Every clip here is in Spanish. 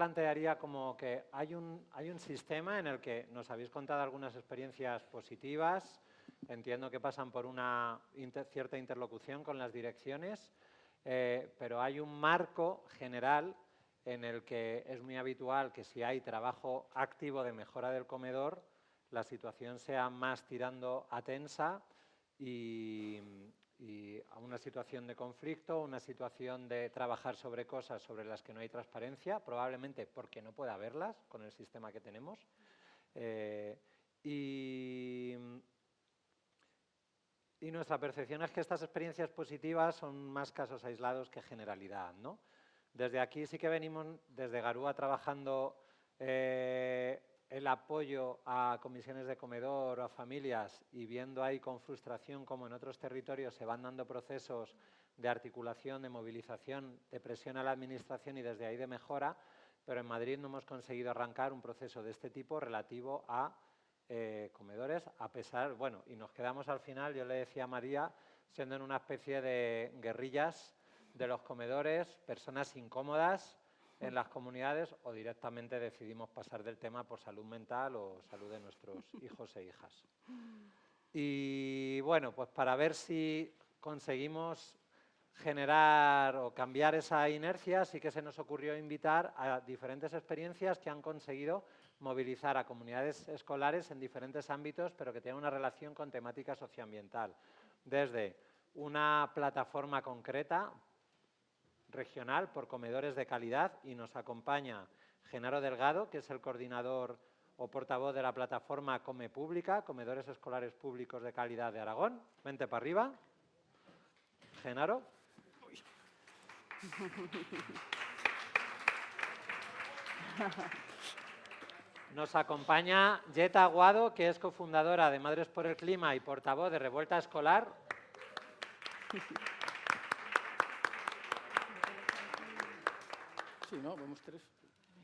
plantearía como que hay un sistema en el que nos habéis contado algunas experiencias positivas, entiendo que pasan por una cierta interlocución con las direcciones, pero hay un marco general en el que es muy habitual que si hay trabajo activo de mejora del comedor, la situación sea más tirando a tensa y a una situación de conflicto, una situación de trabajar sobre cosas sobre las que no hay transparencia, probablemente porque no pueda haberlas con el sistema que tenemos. Y nuestra percepción es que estas experiencias positivas son más casos aislados que generalidad, ¿no? Desde aquí sí que venimos, desde Garúa, trabajando el apoyo a comisiones de comedor o a familias y viendo ahí con frustración cómo en otros territorios se van dando procesos de articulación, de movilización, de presión a la administración y desde ahí de mejora, pero en Madrid no hemos conseguido arrancar un proceso de este tipo relativo a comedores, a pesar, bueno, y nos quedamos al final, yo le decía a María, siendo en una especie de guerrillas de los comedores, personas incómodas en las comunidades o directamente decidimos pasar del tema por salud mental o salud de nuestros hijos e hijas. Y bueno, pues para ver si conseguimos generar o cambiar esa inercia, sí que se nos ocurrió invitar a diferentes experiencias que han conseguido movilizar a comunidades escolares en diferentes ámbitos, pero que tienen una relación con temática socioambiental. Desde una plataforma concreta, regional, por comedores de calidad, y nos acompaña Genaro Delgado, que es el coordinador o portavoz de la plataforma Come Pública, Comedores Escolares Públicos de Calidad de Aragón. Vente para arriba. Genaro. Nos acompaña Yeta Aguado, que es cofundadora de Madres por el Clima y portavoz de Revuelta Escolar. Sí, ¿no? Vamos tres.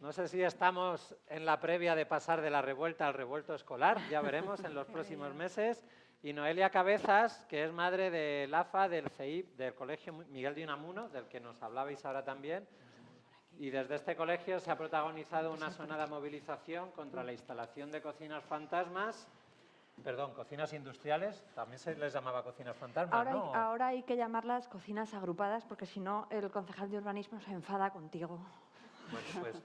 No sé si estamos en la previa de pasar de la revuelta al revuelto escolar, ya veremos en los próximos meses. Y Noelia Cabezas, que es madre del AFA, del CEIP, del Colegio Miguel de Unamuno, del que nos hablabais ahora también. Y desde este colegio se ha protagonizado una sonada movilización contra la instalación de cocinas fantasmas, perdón, cocinas industriales, también se les llamaba cocinas fantasmas, ¿no? Ahora hay que llamarlas cocinas agrupadas porque si no el concejal de urbanismo se enfada contigo. Bueno, pues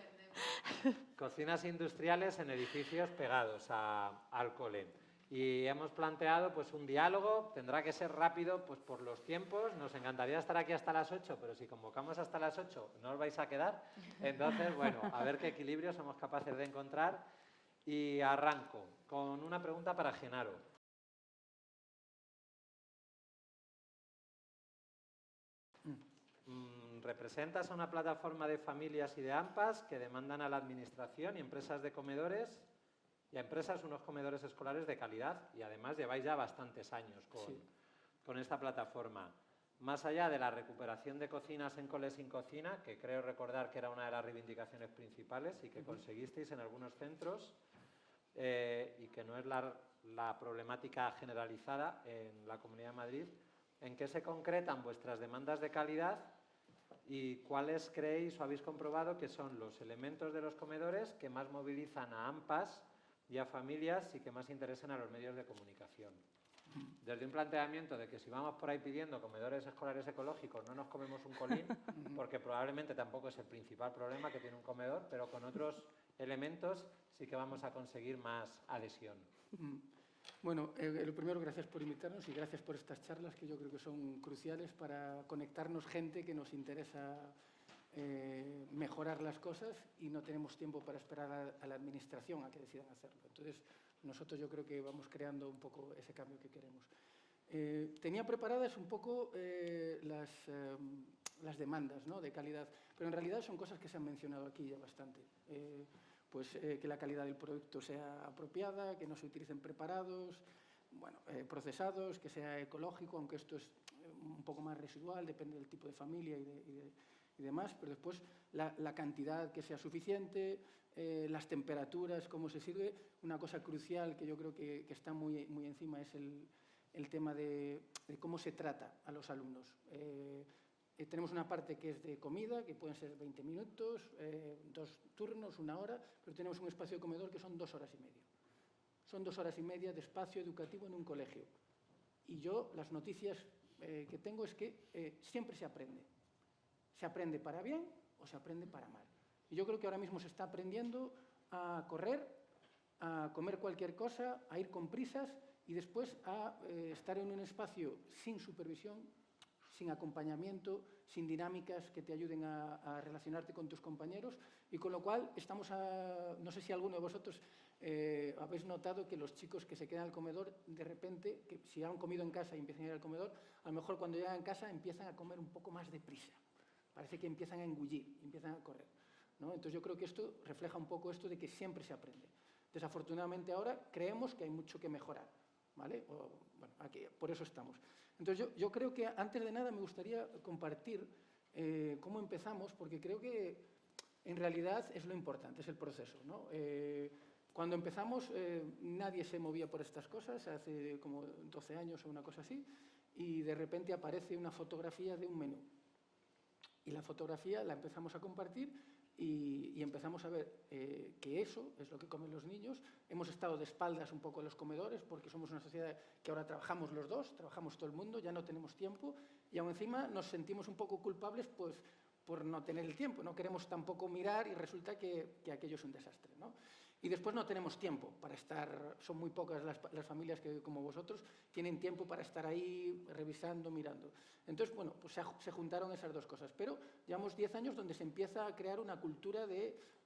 cocinas industriales en edificios pegados al cole. Y hemos planteado pues un diálogo, tendrá que ser rápido pues por los tiempos, nos encantaría estar aquí hasta las 8, pero si convocamos hasta las 8 no os vais a quedar. Entonces, bueno, a ver qué equilibrio somos capaces de encontrar. Y arranco con una pregunta para Genaro. Representas a una plataforma de familias y de AMPAs que demandan a la administración y empresas de comedores y a empresas unos comedores escolares de calidad y además lleváis ya bastantes años con esta plataforma. Más allá de la recuperación de cocinas en coles sin cocina, que creo recordar que era una de las reivindicaciones principales y que conseguisteis en algunos centros y que no es la problemática generalizada en la Comunidad de Madrid, ¿en qué se concretan vuestras demandas de calidad y cuáles creéis o habéis comprobado que son los elementos de los comedores que más movilizan a AMPAs y a familias y que más interesan a los medios de comunicación? Desde un planteamiento de que si vamos por ahí pidiendo comedores escolares ecológicos no nos comemos un colín, porque probablemente tampoco es el principal problema que tiene un comedor, pero con otros elementos sí que vamos a conseguir más adhesión. Bueno, lo primero, gracias por invitarnos y gracias por estas charlas que yo creo que son cruciales para conectarnos gente que nos interesa mejorar las cosas y no tenemos tiempo para esperar a la administración a que decidan hacerlo. Entonces, nosotros yo creo que vamos creando un poco ese cambio que queremos. Tenía preparadas un poco las demandas, ¿no?, de calidad, pero en realidad son cosas que se han mencionado aquí ya bastante. Que la calidad del producto sea apropiada, que no se utilicen preparados, bueno, procesados, que sea ecológico, aunque esto es un poco más residual, depende del tipo de familia y demás, pero después la cantidad que sea suficiente, las temperaturas, cómo se sirve. Una cosa crucial que yo creo que está muy, muy encima es el tema de cómo se trata a los alumnos. tenemos una parte que es de comida, que pueden ser 20 minutos, 2 turnos, 1 hora, pero tenemos un espacio de comedor que son 2 horas y media. Son 2 horas y media de espacio educativo en un colegio. Y yo, las noticias que tengo es que siempre se aprende. Se aprende para bien o se aprende para mal. Y yo creo que ahora mismo se está aprendiendo a correr, a comer cualquier cosa, a ir con prisas y después a estar en un espacio sin supervisión, sin acompañamiento, sin dinámicas que te ayuden a relacionarte con tus compañeros, y con lo cual estamos no sé si alguno de vosotros habéis notado que los chicos que se quedan al comedor, de repente, que si han comido en casa y empiezan a ir al comedor, a lo mejor cuando llegan a casa empiezan a comer un poco más deprisa. Parece que empiezan a engullir, empiezan a correr, ¿no? Entonces yo creo que esto refleja un poco esto de que siempre se aprende. Desafortunadamente ahora creemos que hay mucho que mejorar, ¿vale? Bueno, aquí, por eso estamos. Entonces yo creo que antes de nada me gustaría compartir cómo empezamos, porque creo que en realidad es lo importante, es el proceso, ¿no? Cuando empezamos nadie se movía por estas cosas, hace como 12 años o una cosa así, y de repente aparece una fotografía de un menú. Y la fotografía la empezamos a compartir y empezamos a ver que eso es lo que comen los niños. Hemos estado de espaldas un poco a los comedores porque somos una sociedad que ahora trabajamos los dos, trabajamos todo el mundo, ya no tenemos tiempo y aún encima nos sentimos un poco culpables pues, por no tener el tiempo. No queremos tampoco mirar y resulta que aquello es un desastre, ¿no? Y después no tenemos tiempo para estar, son muy pocas las familias que, como vosotros, tienen tiempo para estar ahí revisando, mirando. Entonces, bueno, pues se juntaron esas dos cosas. Pero llevamos 10 años donde se empieza a crear una cultura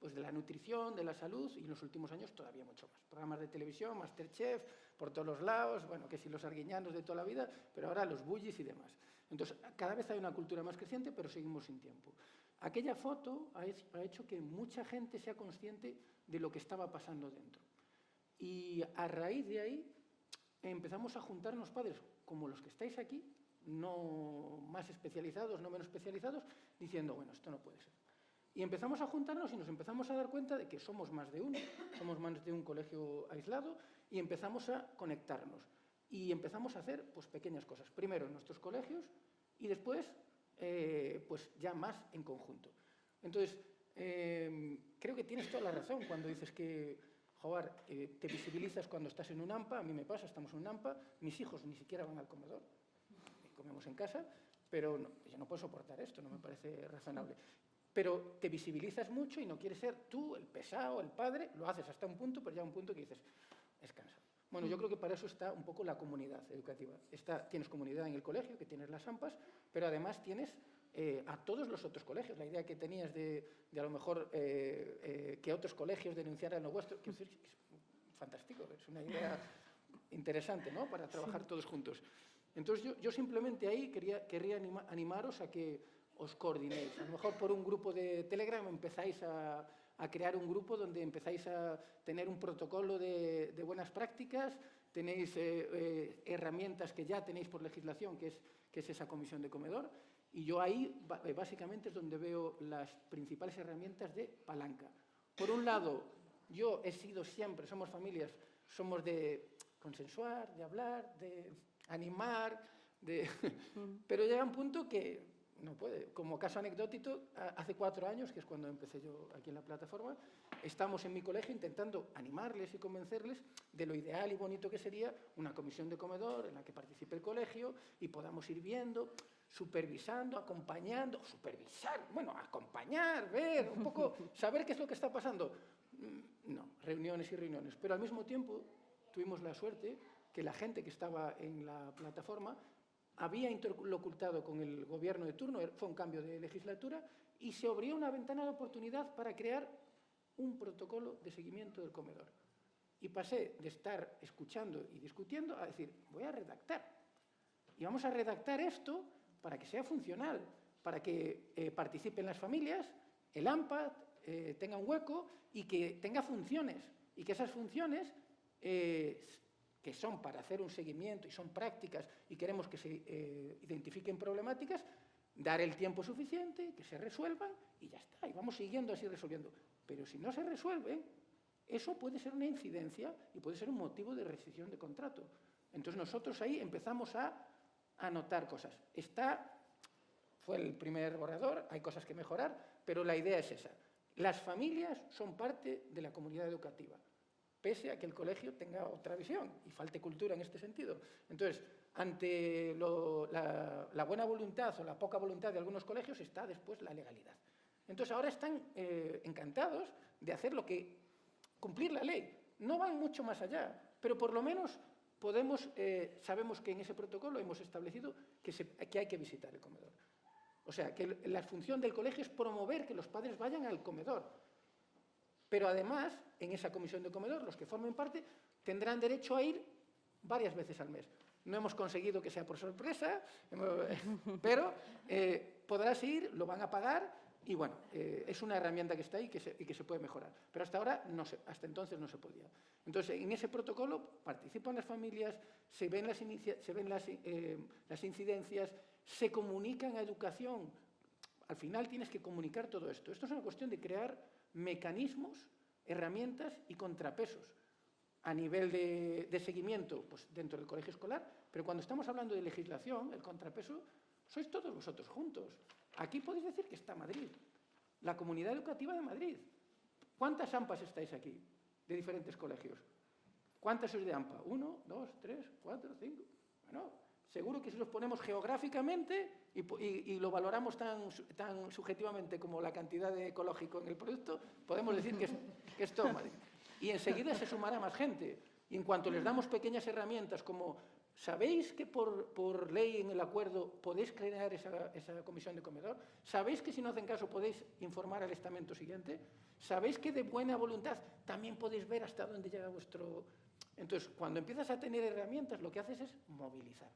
pues de la nutrición, de la salud, y en los últimos años todavía mucho más. Programas de televisión, Masterchef, por todos los lados, bueno, que si los arguiñanos de toda la vida, pero ahora los bullis y demás. Entonces, cada vez hay una cultura más creciente, pero seguimos sin tiempo. Aquella foto ha hecho que mucha gente sea consciente de lo que estaba pasando dentro. Y a raíz de ahí empezamos a juntarnos padres, como los que estáis aquí, no más especializados, no menos especializados, diciendo, bueno, esto no puede ser. Y empezamos a juntarnos y nos empezamos a dar cuenta de que somos más de uno, somos más de un colegio aislado, y empezamos a conectarnos. Y empezamos a hacer pues, pequeñas cosas, primero en nuestros colegios y después pues ya más en conjunto. Entonces, creo que tienes toda la razón cuando dices que, joder, te visibilizas cuando estás en un AMPA. A mí me pasa, estamos en un AMPA, mis hijos ni siquiera van al comedor, comemos en casa, pero no, yo no puedo soportar esto, no me parece razonable. Pero te visibilizas mucho y no quieres ser tú el pesado, el padre, lo haces hasta un punto, pero ya un punto que dices, es cansado. Bueno, yo creo que para eso está un poco la comunidad educativa. Tienes comunidad en el colegio, que tienes las AMPAs, pero además tienes a todos los otros colegios. La idea que tenías de a lo mejor que otros colegios denunciaran lo vuestro, que es fantástico, es una idea interesante, ¿no?, para trabajar todos juntos. Entonces yo simplemente ahí querría animaros a que os coordinéis. A lo mejor por un grupo de Telegram empezáis a crear un grupo donde empezáis a tener un protocolo de buenas prácticas, tenéis herramientas que ya tenéis por legislación, que es esa comisión de comedor, y yo ahí básicamente es donde veo las principales herramientas de palanca. Por un lado, yo he sido siempre, somos familias, somos de consensuar, de hablar, de animar, pero llega un punto que no puede. Como caso anecdótico, hace 4 años, que es cuando empecé yo aquí en la plataforma, estamos en mi colegio intentando animarles y convencerles de lo ideal y bonito que sería una comisión de comedor en la que participe el colegio y podamos ir viendo, supervisando, acompañando, acompañar, ver, un poco, saber qué es lo que está pasando. No, reuniones y reuniones. Pero al mismo tiempo tuvimos la suerte que la gente que estaba en la plataforma había interlocutado con el gobierno de turno, fue un cambio de legislatura, y se abrió una ventana de oportunidad para crear un protocolo de seguimiento del comedor. Y pasé de estar escuchando y discutiendo a decir, voy a redactar. Y vamos a redactar esto para que sea funcional, para que participen las familias, el AMPA tenga un hueco y que tenga funciones. Y que esas funciones que son para hacer un seguimiento y son prácticas y queremos que se identifiquen problemáticas, dar el tiempo suficiente, que se resuelvan y ya está. Y vamos siguiendo así resolviendo. Pero si no se resuelven, eso puede ser una incidencia y puede ser un motivo de rescisión de contrato. Entonces nosotros ahí empezamos a anotar cosas. Está fue el primer borrador, hay cosas que mejorar, pero la idea es esa. Las familias son parte de la comunidad educativa, pese a que el colegio tenga otra visión y falte cultura en este sentido. Entonces, ante la buena voluntad o la poca voluntad de algunos colegios está después la legalidad. Entonces, ahora están encantados de hacer cumplir la ley. No van mucho más allá, pero por lo menos sabemos que en ese protocolo hemos establecido que hay que visitar el comedor. O sea, que la función del colegio es promover que los padres vayan al comedor. Pero además, en esa comisión de comedor, los que formen parte tendrán derecho a ir varias veces al mes. No hemos conseguido que sea por sorpresa, pero podrás ir, lo van a pagar y bueno, es una herramienta que está ahí y que se puede mejorar. Pero hasta entonces no se podía. Entonces, en ese protocolo participan las familias, se ven las incidencias, se comunican a educación. Al final tienes que comunicar todo esto. Esto es una cuestión de crear mecanismos, herramientas y contrapesos a nivel de seguimiento pues, dentro del colegio escolar, pero cuando estamos hablando de legislación, el contrapeso, sois todos vosotros juntos. Aquí podéis decir que está Madrid, la comunidad educativa de Madrid. ¿Cuántas AMPAs estáis aquí, de diferentes colegios? ¿Cuántas sois de AMPA? ¿1, 2, 3, 4, 5? Bueno, seguro que si los ponemos geográficamente y lo valoramos tan subjetivamente como la cantidad de ecológico en el producto, podemos decir que es todo Madrid. Y enseguida se sumará más gente. Y en cuanto les damos pequeñas herramientas como, ¿sabéis que por ley en el acuerdo podéis crear esa comisión de comedor? ¿Sabéis que si no hacen caso podéis informar al estamento siguiente? ¿Sabéis que de buena voluntad también podéis ver hasta dónde llega vuestro...? Entonces, cuando empiezas a tener herramientas, lo que haces es movilizar.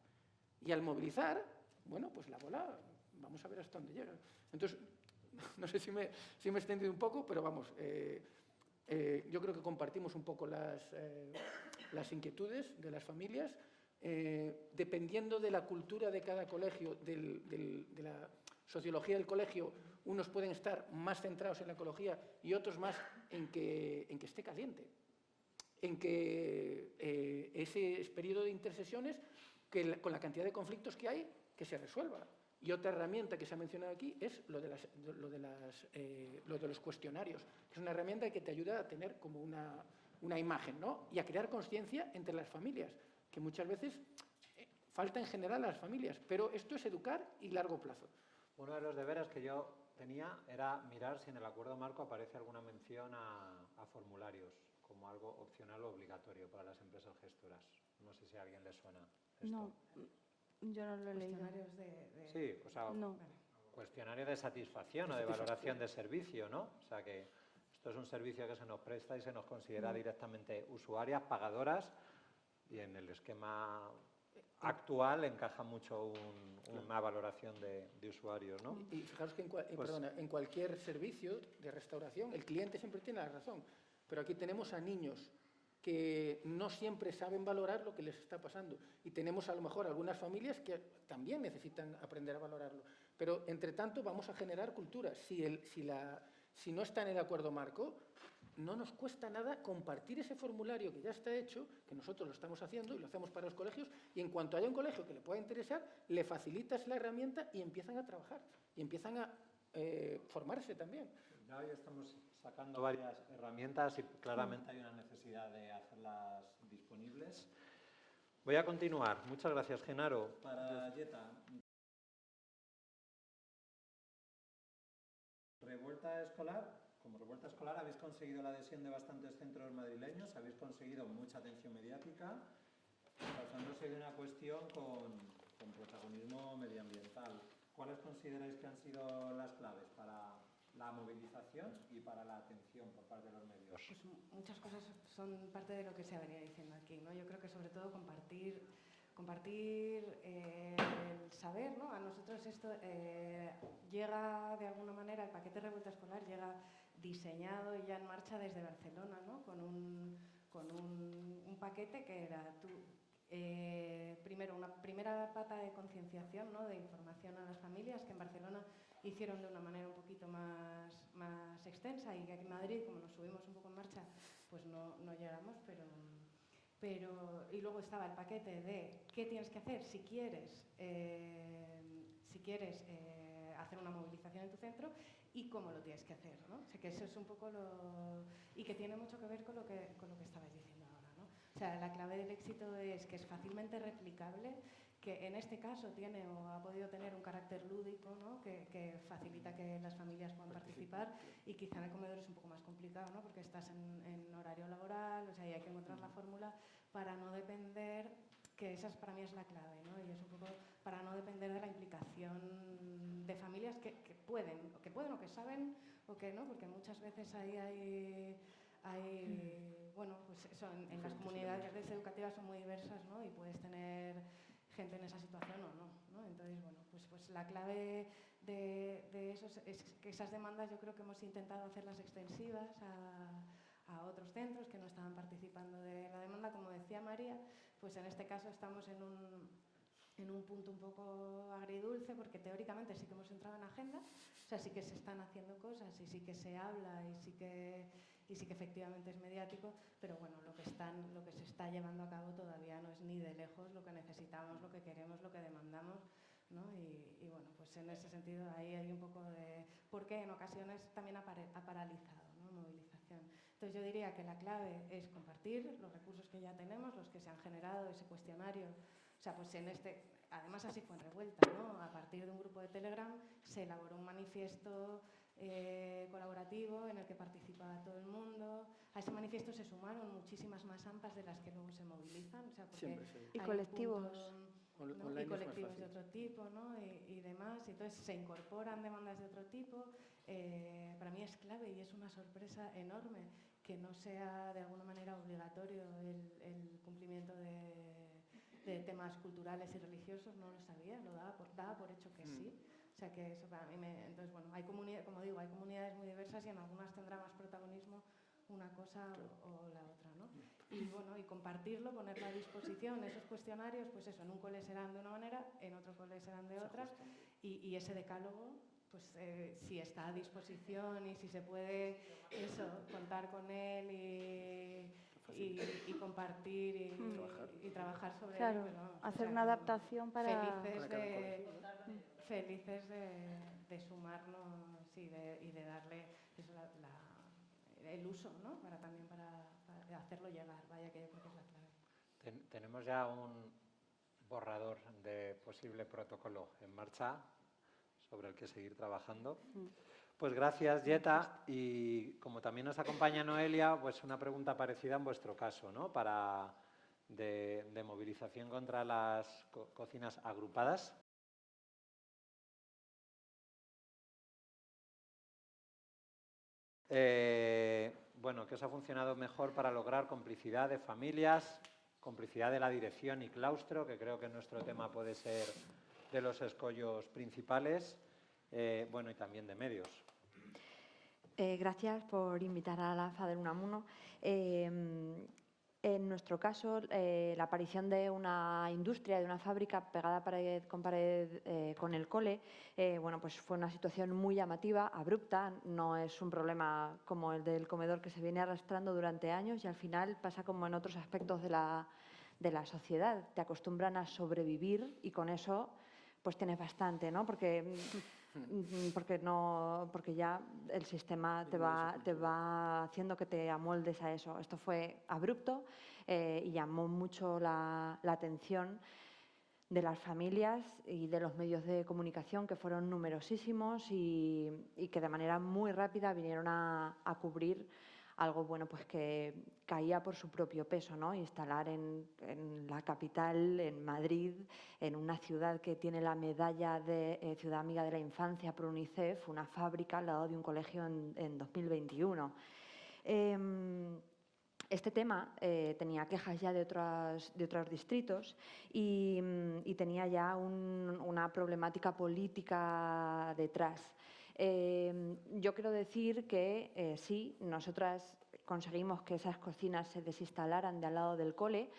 Y al movilizar, bueno, pues la bola, vamos a ver hasta dónde llega. Entonces, no sé si me he extendido un poco, pero vamos, yo creo que compartimos un poco las inquietudes de las familias. Dependiendo de la cultura de cada colegio, de la sociología del colegio, unos pueden estar más centrados en la ecología y otros más en que esté caliente, en que ese periodo de intersesiones, con la cantidad de conflictos que hay, que se resuelva. Y otra herramienta que se ha mencionado aquí es lo de los cuestionarios, que es una herramienta que te ayuda a tener como una imagen, ¿no? Y a crear conciencia entre las familias, que muchas veces falta en general a las familias, pero esto es educar y largo plazo. Uno de los deberes que yo tenía era mirar si en el acuerdo marco aparece alguna mención a formularios como algo opcional o obligatorio para las empresas gestoras. No sé si a alguien le suena esto. No, yo no lo he leído. Sí, o sea, no. Cuestionario de satisfacción o de valoración de servicio, ¿no? O sea que esto es un servicio que se nos presta y se nos considera directamente usuarias, pagadoras, y en el esquema actual encaja mucho una valoración de usuarios, ¿no? Y fijaros que en cualquier servicio de restauración el cliente siempre tiene la razón, pero aquí tenemos a niños que no siempre saben valorar lo que les está pasando y tenemos a lo mejor algunas familias que también necesitan aprender a valorarlo, pero entre tanto vamos a generar cultura. Si no está en el acuerdo marco, no nos cuesta nada compartir ese formulario que ya está hecho, que nosotros lo estamos haciendo y lo hacemos para los colegios, y en cuanto haya un colegio que le pueda interesar, le facilitas la herramienta y empiezan a trabajar, y empiezan a formarse también. Ya hoy estamos sacando varias herramientas y claramente hay una necesidad de hacerlas disponibles. Voy a continuar. Muchas gracias, Genaro. Para Yeta. Como revuelta escolar habéis conseguido la adhesión de bastantes centros madrileños, habéis conseguido mucha atención mediática, tratándose de una cuestión con protagonismo medioambiental. ¿Cuáles consideráis que han sido las claves para la movilización y para la atención por parte de los medios? Pues muchas cosas son parte de lo que se venía diciendo aquí, ¿no? Yo creo que sobre todo compartir el saber, ¿no? A nosotros esto llega de alguna manera, el paquete de revuelta escolar llega diseñado y ya en marcha desde Barcelona, ¿no? Con un paquete que era primero una primera pata de concienciación, ¿no? De información a las familias, que en Barcelona hicieron de una manera un poquito más extensa y que aquí en Madrid, como nos subimos un poco en marcha, pues no llegamos, y luego estaba el paquete de qué tienes que hacer si quieres hacer una movilización en tu centro y cómo lo tienes que hacer, ¿no? O sea, que eso es un poco lo... y que tiene mucho que ver con lo que estabais diciendo ahora, ¿no? O sea, la clave del éxito es que es fácilmente replicable, que en este caso tiene o ha podido tener un carácter lúdico, ¿no? que facilita que las familias puedan participar, y quizá en el comedor es un poco más complicado, ¿no? Porque estás en horario laboral, o sea, y hay que encontrar la fórmula para no depender, que esa para mí es la clave, ¿no? Y es un poco para no depender de la implicación de familias que pueden o que saben o que no, porque muchas veces ahí hay bueno, pues eso, en las comunidades educativas son muy diversas, ¿no? Y puedes tener gente en esa situación o no, ¿no? Entonces, bueno, pues la clave de eso es que esas demandas yo creo que hemos intentado hacerlas extensivas a otros centros que no estaban participando de la demanda. Como decía María, pues en este caso estamos en un punto un poco agridulce, porque teóricamente sí que hemos entrado en agenda, o sea, sí que se están haciendo cosas y sí que se habla y sí que efectivamente es mediático, pero bueno, lo que se está llevando a cabo todavía no es ni de lejos lo que necesitamos, lo que queremos, lo que demandamos, ¿no? Y bueno, pues en ese sentido ahí hay un poco de... porque en ocasiones también ha paralizado, ¿no? Movilización. Entonces yo diría que la clave es compartir los recursos que ya tenemos, los que se han generado, ese cuestionario. O sea, pues además así fue en Revuelta, ¿no? A partir de un grupo de Telegram se elaboró un manifiesto colaborativo en el que participaba todo el mundo. A ese manifiesto se sumaron muchísimas más AMPAs de las que luego se movilizan. O sea, porque y colectivos. ¿no? Y colectivos de otro tipo, ¿no? Y demás. Y entonces se incorporan demandas de otro tipo. Para mí es clave y es una sorpresa enorme que no sea de alguna manera obligatorio el cumplimiento de temas culturales y religiosos. No lo sabía, lo daba por hecho que sí. O sea que eso para mí entonces, bueno, hay comunidades, como digo, hay comunidades muy diversas y en algunas tendrá más protagonismo una cosa o la otra, ¿no? Y bueno, y compartirlo, ponerlo a disposición, esos cuestionarios, pues eso, en un cole serán de una manera, en otro cole serán de otra, y ese decálogo, pues si está a disposición y si se puede, eso, contar con él y compartir y trabajar sobre claro, él. Pero vamos, hacer una adaptación para... Felices de sumarnos y de darle eso, el uso, ¿no? También para hacerlo llegar, vaya, que yo creo que es la clave. Tenemos ya un borrador de posible protocolo en marcha sobre el que seguir trabajando. Pues gracias, Yeta. Y como también nos acompaña Noelia, pues una pregunta parecida en vuestro caso, ¿no? De movilización contra las cocinas agrupadas. Bueno, ¿qué os ha funcionado mejor para lograr complicidad de familias, complicidad de la dirección y claustro, que creo que nuestro tema puede ser de los escollos principales, bueno, y también de medios? Gracias por invitar a la FA del Unamuno. En nuestro caso, la aparición de una industria, de una fábrica pegada pared con pared con el cole, bueno, pues fue una situación muy llamativa, abrupta. No es un problema como el del comedor que se viene arrastrando durante años y al final pasa como en otros aspectos de la sociedad. Te acostumbran a sobrevivir y con eso pues tienes bastante, ¿no? Porque ya el sistema te va haciendo que te amoldes a eso. Esto fue abrupto y llamó mucho la atención de las familias y de los medios de comunicación, que fueron numerosísimos y que de manera muy rápida vinieron a cubrir algo, bueno, pues que caía por su propio peso, ¿no? Instalar en la capital, en Madrid, en una ciudad que tiene la medalla de Ciudad Amiga de la Infancia por UNICEF, una fábrica al lado de un colegio en 2021. Este tema tenía quejas ya de otros distritos y tenía ya una problemática política detrás. Yo quiero decir que sí, nosotras conseguimos que esas cocinas se desinstalaran de al lado del cole.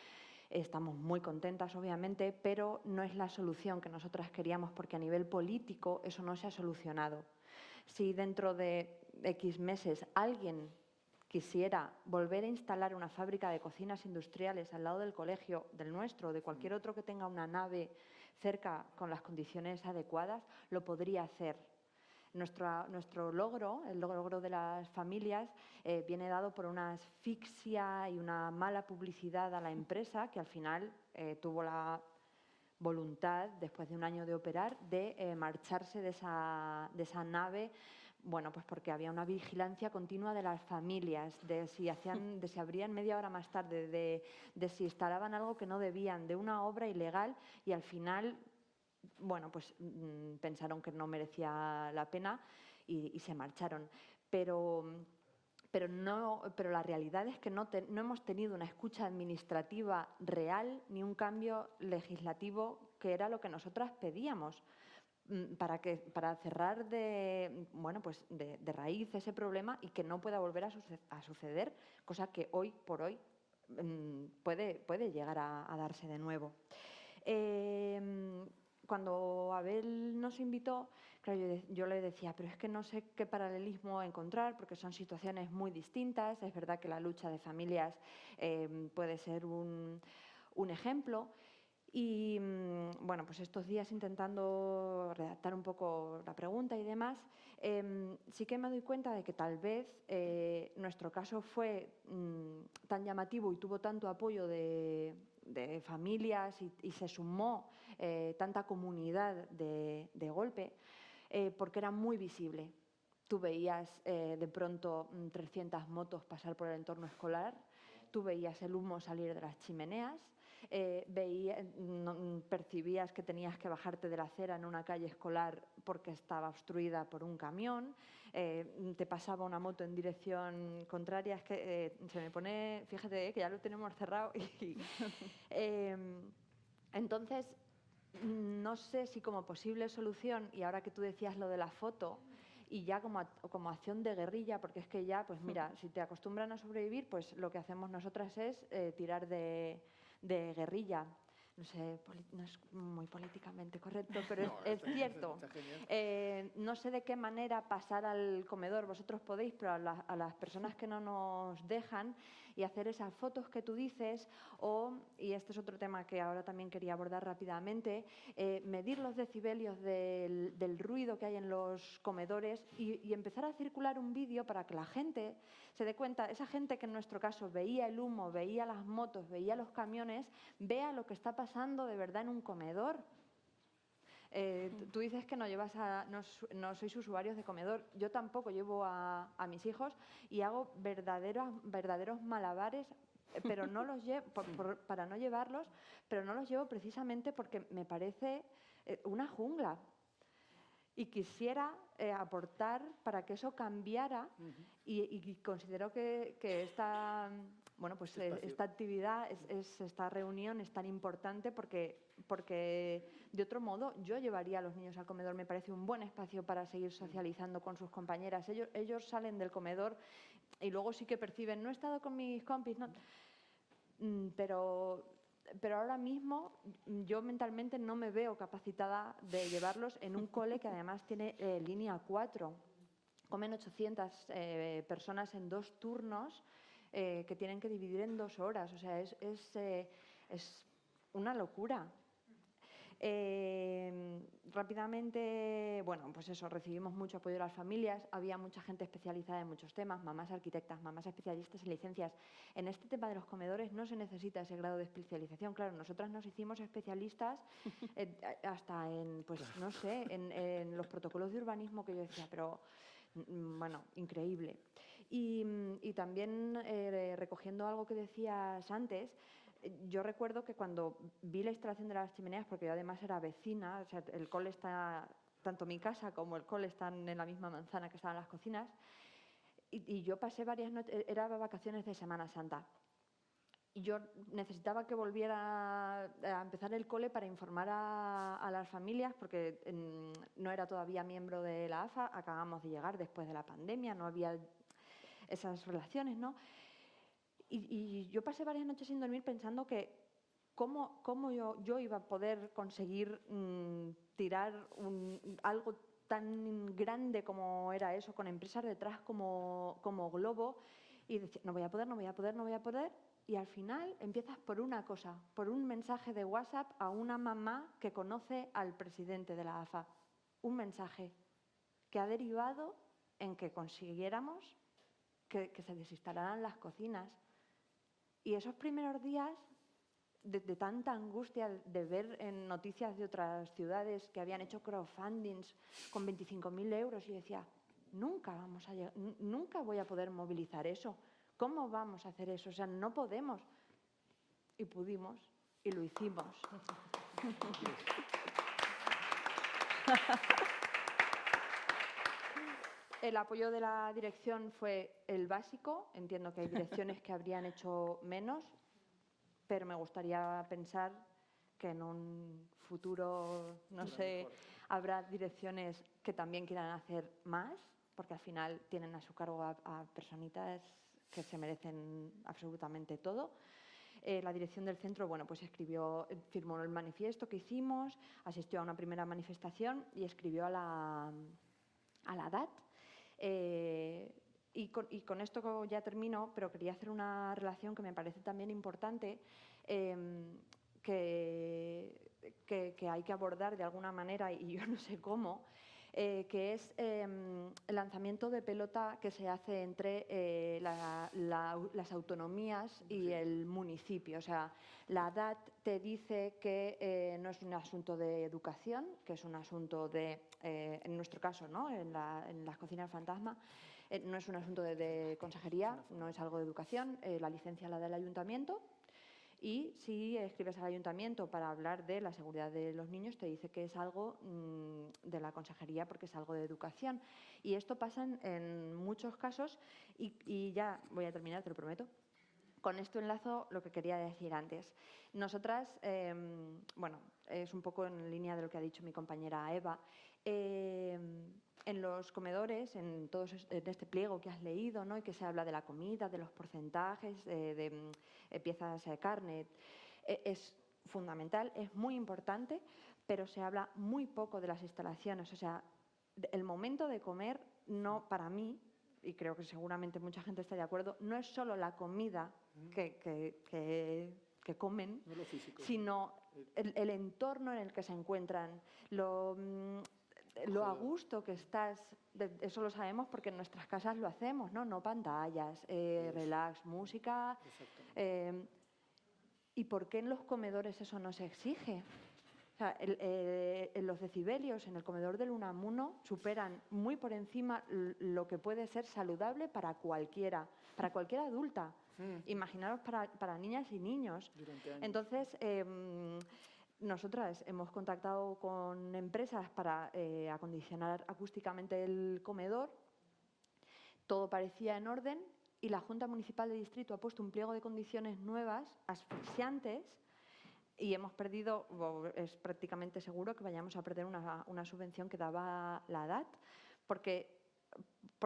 Estamos muy contentas, obviamente, pero no es la solución que nosotras queríamos, porque a nivel político eso no se ha solucionado. Si dentro de X meses alguien quisiera volver a instalar una fábrica de cocinas industriales al lado del colegio, del nuestro o de cualquier otro que tenga una nave cerca con las condiciones adecuadas, lo podría hacer. Nuestro logro, el logro de las familias, viene dado por una asfixia y una mala publicidad a la empresa que al final tuvo la voluntad, después de un año de operar, de marcharse de esa nave. Bueno, pues porque había una vigilancia continua de las familias, de si abrían media hora más tarde, de si instalaban algo que no debían, de una obra ilegal, y al final, bueno, pues pensaron que no merecía la pena y se marcharon. Pero la realidad es que no hemos tenido una escucha administrativa real ni un cambio legislativo, que era lo que nosotras pedíamos, para cerrar de raíz ese problema y que no pueda volver a suceder, cosa que hoy por hoy puede llegar a darse de nuevo. Cuando Abel nos invitó, claro, yo le decía, pero es que no sé qué paralelismo encontrar, porque son situaciones muy distintas. Es verdad que la lucha de familias puede ser un ejemplo. Y bueno, pues estos días, intentando redactar un poco la pregunta y demás, sí que me doy cuenta de que tal vez nuestro caso fue tan llamativo y tuvo tanto apoyo de familias y se sumó tanta comunidad de golpe, porque era muy visible. Tú veías de pronto 300 motos pasar por el entorno escolar, tú veías el humo salir de las chimeneas, percibías que tenías que bajarte de la acera en una calle escolar porque estaba obstruida por un camión, te pasaba una moto en dirección contraria. Es que se me pone, fíjate, que ya lo tenemos cerrado. Entonces, no sé si como posible solución, y ahora que tú decías lo de la foto, y ya como acción de guerrilla, porque es que ya, pues mira, si te acostumbran a sobrevivir, pues lo que hacemos nosotras es tirar de guerrilla. No sé, no es muy políticamente correcto, pero no, es cierto. No sé de qué manera pasar al comedor, vosotros podéis, pero a las personas que no nos dejan, y hacer esas fotos que tú dices, y este es otro tema que ahora también quería abordar rápidamente, medir los decibelios del ruido que hay en los comedores y empezar a circular un vídeo para que la gente se dé cuenta, esa gente que en nuestro caso veía el humo, veía las motos, veía los camiones, vea lo que está pasando de verdad en un comedor. Tú dices que no sois usuarios de comedor. Yo tampoco llevo a mis hijos y hago verdaderos malabares, pero no los llevo para no llevarlos, pero no los llevo precisamente porque me parece una jungla. Y quisiera aportar para que eso cambiara, y considero que esta actividad, esta reunión es tan importante porque de otro modo yo llevaría a los niños al comedor. Me parece un buen espacio para seguir socializando con sus compañeras. Ellos salen del comedor y luego sí que perciben, no he estado con mis compis, no. Pero ahora mismo yo mentalmente no me veo capacitada de llevarlos en un cole que además tiene línea 4. Comen 800 personas en 2 turnos que tienen que dividir en 2 horas. O sea, es una locura. Rápidamente, bueno, pues eso, recibimos mucho apoyo de las familias, había mucha gente especializada en muchos temas, mamás arquitectas, mamás especialistas en licencias. En este tema de los comedores no se necesita ese grado de especialización. Claro, nosotras nos hicimos especialistas hasta en, pues no sé, en los protocolos de urbanismo, que yo decía, pero bueno, increíble. Y también recogiendo algo que decías antes, yo recuerdo que cuando vi la instalación de las chimeneas, porque yo además era vecina, o sea, el cole está, tanto mi casa como el cole están en la misma manzana que estaban las cocinas, y yo pasé varias noches, era vacaciones de Semana Santa, y yo necesitaba que volviera a empezar el cole para informar a las familias, porque no era todavía miembro de la AFA, acabamos de llegar después de la pandemia, no había esas relaciones, ¿no? Y yo pasé varias noches sin dormir pensando que cómo yo iba a poder conseguir tirar algo tan grande como era eso, con empresas detrás como Globo, y decía, no voy a poder. Y al final empiezas por una cosa, por un mensaje de WhatsApp a una mamá que conoce al presidente de la AFA. Un mensaje que ha derivado en que consiguiéramos que se desinstalaran las cocinas. Y esos primeros días de tanta angustia de ver en noticias de otras ciudades que habían hecho crowdfundings con 25.000 euros, y decía, nunca voy a poder movilizar eso. ¿Cómo vamos a hacer eso? O sea, no podemos. Y pudimos, y lo hicimos. El apoyo de la dirección fue el básico. Entiendo que hay direcciones que habrían hecho menos, pero me gustaría pensar que en un futuro, no sé, habrá direcciones que también quieran hacer más, porque al final tienen a su cargo a personitas que se merecen absolutamente todo. La dirección del centro, bueno, pues firmó el manifiesto que hicimos, asistió a una primera manifestación y escribió a la DAT. Y con esto ya termino, pero quería hacer una relación que me parece también importante, que hay que abordar de alguna manera, y yo no sé cómo, que es el lanzamiento de pelota que se hace entre las autonomías y el municipio. O sea, la DAT te dice que no es un asunto de educación, que es un asunto en nuestro caso, ¿no? En las cocinas fantasma, no es un asunto de consejería, no es algo de educación, la licencia la da el ayuntamiento. Y si escribes al ayuntamiento para hablar de la seguridad de los niños, te dice que es algo de la consejería porque es algo de educación. Y esto pasa en muchos casos y ya voy a terminar, te lo prometo. Con esto enlazo lo que quería decir antes. Nosotras, bueno, es un poco en línea de lo que ha dicho mi compañera Eva, en los comedores, en este pliego que has leído, ¿no? Y que se habla de la comida, de los porcentajes, de piezas de carne, es fundamental, es muy importante, pero se habla muy poco de las instalaciones. O sea, el momento de comer, no, para mí, y creo que seguramente mucha gente está de acuerdo, no es solo la comida que comen, no lo físico, sino el entorno en el que se encuentran, lo a gusto que estás. Eso lo sabemos porque en nuestras casas lo hacemos, ¿no? No pantallas, relax, música. ¿Y por qué en los comedores eso no se exige? O sea, los decibelios en el comedor del Unamuno superan muy por encima lo que puede ser saludable para cualquier adulta. Imaginaros para niñas y niños. Entonces, nosotras hemos contactado con empresas para acondicionar acústicamente el comedor. Todo parecía en orden y la Junta Municipal de Distrito ha puesto un pliego de condiciones nuevas, asfixiantes, y hemos perdido, es prácticamente seguro que vayamos a perder una subvención que daba la DAT, porque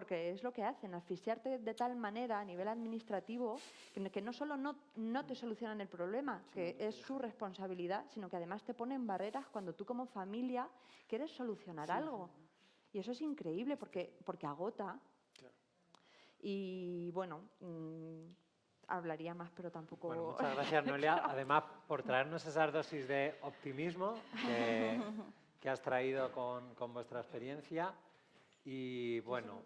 es lo que hacen, asfixiarte de tal manera a nivel administrativo que no solo no te solucionan el problema, que es su responsabilidad, sino que además te ponen barreras cuando tú como familia quieres solucionar algo. Y eso es increíble porque agota. Claro. Y bueno, hablaría más, pero tampoco... Bueno, muchas gracias, Noelia. Además, por traernos esas dosis de optimismo que has traído con vuestra experiencia. Y bueno,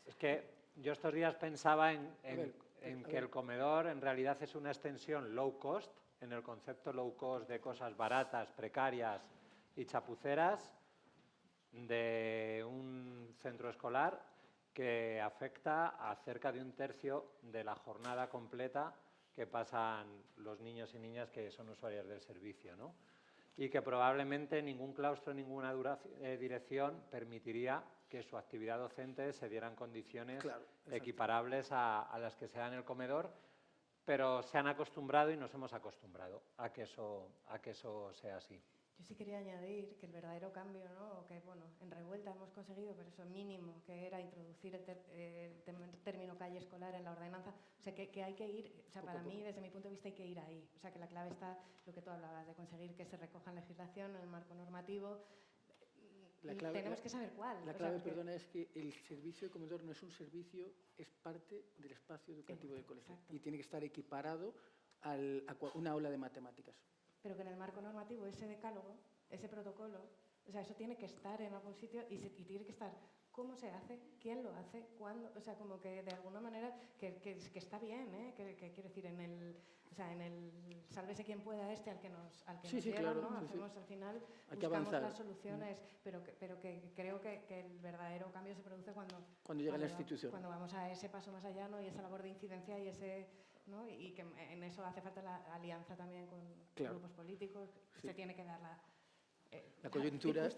es que yo estos días pensaba en que el comedor en realidad es una extensión low cost, en el concepto low cost de cosas baratas, precarias y chapuceras, de un centro escolar que afecta a cerca de 1/3 de la jornada completa que pasan los niños y niñas que son usuarios del servicio, ¿no? Y que probablemente ningún claustro, ninguna dirección permitiría que su actividad docente se diera en condiciones equiparables a las que se dan en el comedor, pero se han acostumbrado y nos hemos acostumbrado a que eso sea así. Yo sí quería añadir que el verdadero cambio, ¿no? Que bueno, en Revuelta hemos conseguido, pero eso mínimo, que era introducir el término calle escolar en la ordenanza. O sea, que hay que ir, o sea, para mí, desde mi punto de vista, hay que ir ahí. O sea, que la clave está, lo que tú hablabas, de conseguir que se recoja en legislación, en el marco normativo. Tenemos que saber cuál. La clave, perdona, es que el servicio de comedor no es un servicio, es parte del espacio educativo del colegio. Exacto. Y tiene que estar equiparado a una aula de matemáticas. Pero que en el marco normativo ese decálogo, ese protocolo, o sea, eso tiene que estar en algún sitio y tiene que estar cómo se hace, quién lo hace, cuándo, o sea, como que de alguna manera, que está bien, ¿eh? Que quiero decir, en el sálvese quien pueda al que nos lleva, claro, ¿no? sí, Hacemos al final, hay que buscamos avanzar. las soluciones, pero que creo que el verdadero cambio se produce cuando llega la institución. Cuando vamos a ese paso más allá, ¿no? Y esa labor de incidencia y ese, ¿no? Y que en eso hace falta la alianza también con grupos políticos, se tiene que dar la coyuntura,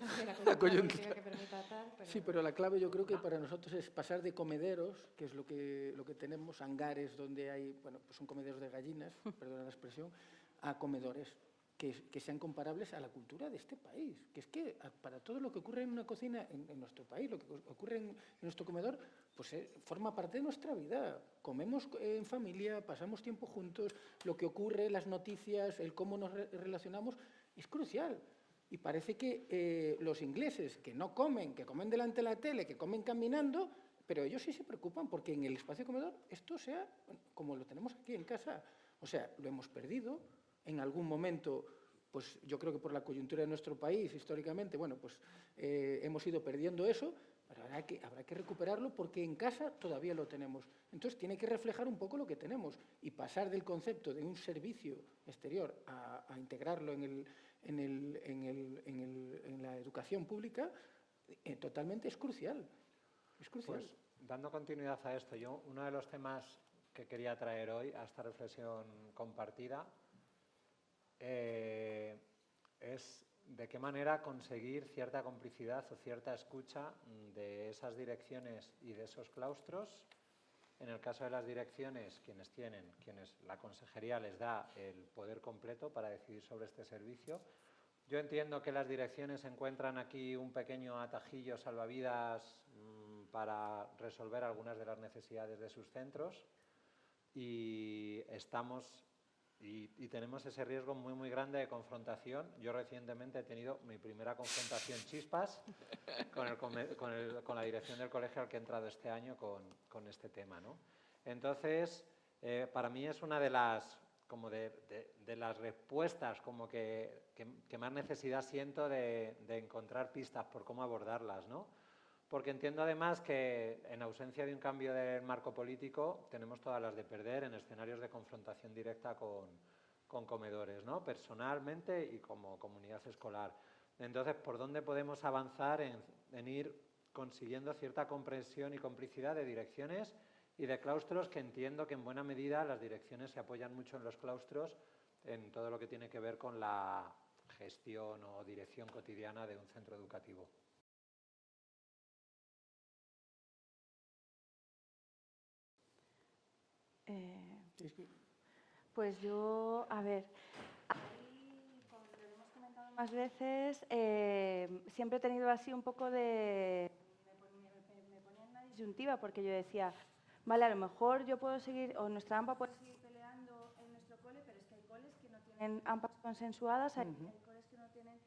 la coyuntura que permita tal, pero... Sí, pero la clave yo creo que para nosotros es pasar de comederos, que es lo que tenemos, hangares donde hay, bueno, pues son comederos de gallinas, perdona la expresión, a comedores que sean comparables a la cultura de este país. Que es que para todo lo que ocurre en una cocina en nuestro país, lo que ocurre en nuestro comedor, pues forma parte de nuestra vida. Comemos en familia, pasamos tiempo juntos, lo que ocurre, las noticias, el cómo nos relacionamos, es crucial. Y parece que los ingleses, que no comen, que comen delante de la tele, que comen caminando, pero ellos sí se preocupan porque en el espacio comedor esto sea como lo tenemos aquí en casa. O sea, lo hemos perdido. En algún momento, pues yo creo que por la coyuntura de nuestro país, históricamente, bueno, pues hemos ido perdiendo eso, pero habrá que recuperarlo porque en casa todavía lo tenemos. Entonces, tiene que reflejar un poco lo que tenemos y pasar del concepto de un servicio exterior a integrarlo en la educación pública, totalmente es crucial. Es crucial. Pues, dando continuidad a esto, uno de los temas que quería traer hoy a esta reflexión compartida es de qué manera conseguir cierta complicidad o cierta escucha de esas direcciones y de esos claustros. En el caso de las direcciones, quienes la consejería les da el poder completo para decidir sobre este servicio. Yo entiendo que las direcciones encuentran aquí un pequeño atajillo salvavidas para resolver algunas de las necesidades de sus centros y tenemos ese riesgo muy, muy grande de confrontación. Yo recientemente he tenido mi primera confrontación chispas con la dirección del colegio al que he entrado este año con este tema, ¿no? Entonces, para mí es una de las respuestas como que más necesidad siento de encontrar pistas por cómo abordarlas, ¿no? Porque entiendo además que en ausencia de un cambio del marco político tenemos todas las de perder en escenarios de confrontación directa con comedores, ¿no? Personalmente y como comunidad escolar. Entonces, ¿por dónde podemos avanzar en ir consiguiendo cierta comprensión y complicidad de direcciones y de claustros, que entiendo que en buena medida las direcciones se apoyan mucho en los claustros en todo lo que tiene que ver con la gestión o dirección cotidiana de un centro educativo? Pues yo, a ver, ahí, como lo hemos comentado más veces, siempre he tenido así un poco de... Me ponía en una disyuntiva porque yo decía, vale, a lo mejor yo puedo seguir, o nuestra AMPA puede seguir peleando en nuestro cole, pero es que hay coles que no tienen AMPAs consensuadas, hay coles que no tienen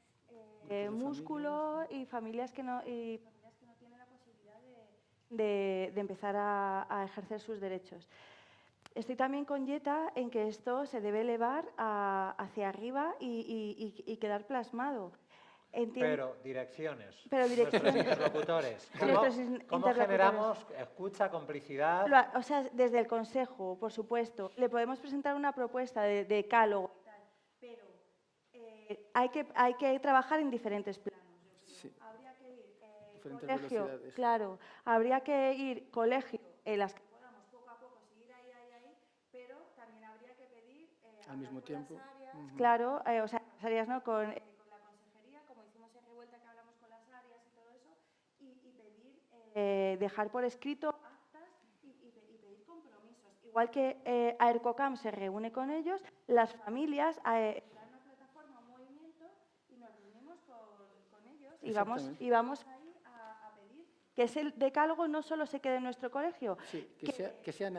músculo y familias que no tienen la posibilidad de empezar a ejercer sus derechos. Estoy también con Yeta en que esto se debe elevar hacia arriba y quedar plasmado. Pero direcciones, nuestros interlocutores. ¿Cómo generamos escucha, complicidad? O sea, desde el Consejo, por supuesto, le podemos presentar una propuesta de decálogo, pero hay que trabajar en diferentes planos. Sí. Habría que ir diferentes colegio, velocidades. claro, habría que ir colegio en las que podamos poco a poco seguir ahí, pero también habría que pedir al mismo tiempo. Las áreas, claro, o sea, las áreas, ¿no? Con la consejería, como hicimos en Revuelta, que hablamos con las áreas y todo eso, y pedir, dejar por escrito actas y pedir compromisos. Igual que AERCOCAM se reúne con ellos, las familias dan una plataforma, un movimiento, y nos reunimos con ellos y vamos ahí a pedir que ese decálogo no solo se quede en nuestro colegio. Sí, que sea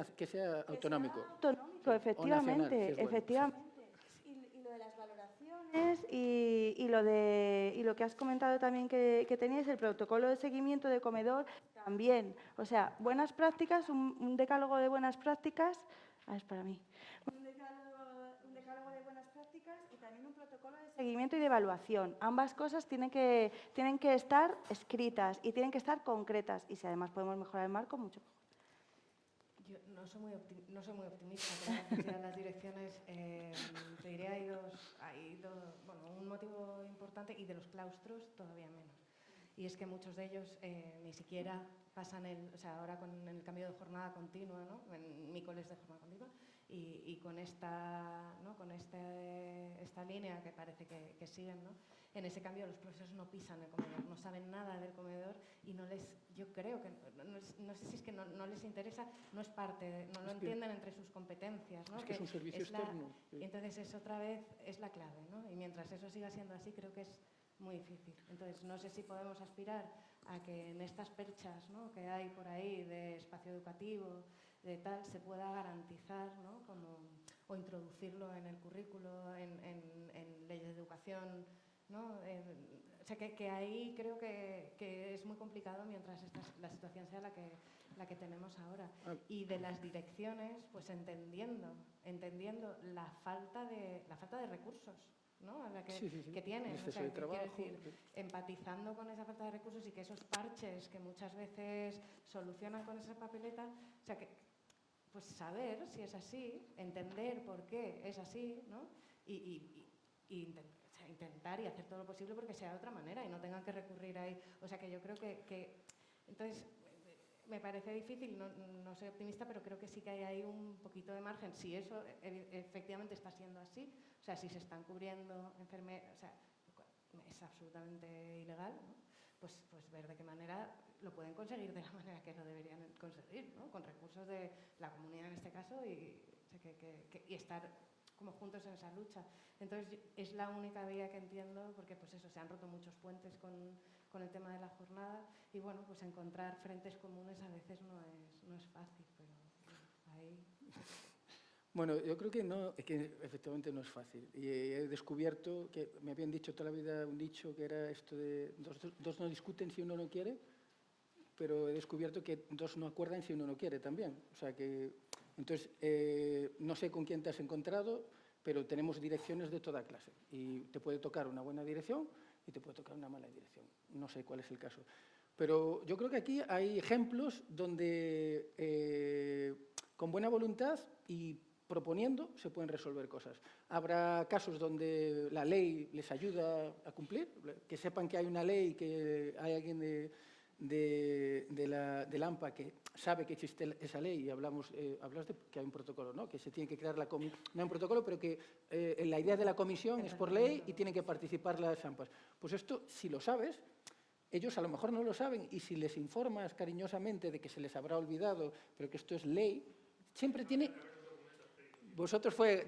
autonómico. Autonómico, efectivamente, nacional, sí, efectivamente. Y lo de las valoraciones y lo que has comentado también que teníais, el protocolo de seguimiento de comedor, también. O sea, buenas prácticas, un decálogo de buenas prácticas. Es para mí. Un decálogo de buenas prácticas y también un protocolo protocolo de seguimiento y de evaluación. Ambas cosas tienen que estar escritas y tienen que estar concretas. Y si además podemos mejorar el marco, mucho mejor. Yo no soy muy optimista con la necesidad de las direcciones. Te diré, bueno, un motivo importante, y de los claustros todavía menos. Y es que muchos de ellos ni siquiera pasan o sea, ahora con el cambio de jornada continua, ¿no? En mi cole es de jornada continua, y con esta línea que parece que siguen, ¿no? En ese cambio los profesores no pisan el comedor, no saben nada del comedor y yo creo que, no sé si es que no les interesa, no es parte, no lo entienden entre sus competencias, ¿no? Es que es un servicio externo. Y entonces otra vez es la clave, ¿no? Y mientras eso siga siendo así, creo que es muy difícil. Entonces, no sé si podemos aspirar a que en estas perchas, ¿no?, que hay por ahí de espacio educativo, de tal, se pueda garantizar, ¿no?, o introducirlo en el currículo, en leyes de educación, ¿no? O sea, que ahí creo que es muy complicado mientras la situación sea la que tenemos ahora. Y de las direcciones, pues entendiendo la falta de recursos, ¿no? Que tienen, o sea, quiero decir, empatizando con esa falta de recursos y que esos parches que muchas veces solucionan con esa papeleta, o sea, que pues saber si es así, entender por qué es así, ¿no? Y intentar y hacer todo lo posible porque sea de otra manera y no tengan que recurrir ahí. O sea, que yo creo que entonces, me parece difícil, no soy optimista, pero creo que sí que hay ahí un poquito de margen. Si eso efectivamente está siendo así, o sea, si se están cubriendo enfermedades, o sea, es absolutamente ilegal, ¿no? Pues ver de qué manera lo pueden conseguir de la manera que lo deberían conseguir, ¿no? Con recursos de la comunidad en este caso y estar como juntos en esa lucha. Entonces, es la única vía que entiendo, porque pues eso, se han roto muchos puentes con el tema de la jornada y bueno, pues encontrar frentes comunes a veces no es fácil, pero ahí... Bueno, yo creo que efectivamente no es fácil. Y he descubierto que me habían dicho toda la vida un dicho que era esto de dos no discuten si uno no quiere, pero he descubierto que dos no acuerdan si uno no quiere también. O sea que, entonces, no sé con quién te has encontrado, pero tenemos direcciones de toda clase. Y te puede tocar una buena dirección y te puede tocar una mala dirección. No sé cuál es el caso. Pero yo creo que aquí hay ejemplos donde con buena voluntad y proponiendo se pueden resolver cosas. Habrá casos donde la ley les ayuda a cumplir, que sepan que hay una ley, que hay alguien del AMPA que sabe que existe esa ley y hablas de que hay un protocolo, ¿no? Que se tiene que crear no hay un protocolo, pero que la idea de la comisión es por ley y tienen que participar las AMPAs. Pues esto, si lo sabes, ellos a lo mejor no lo saben y si les informas cariñosamente de que se les habrá olvidado, pero que esto es ley, siempre tiene...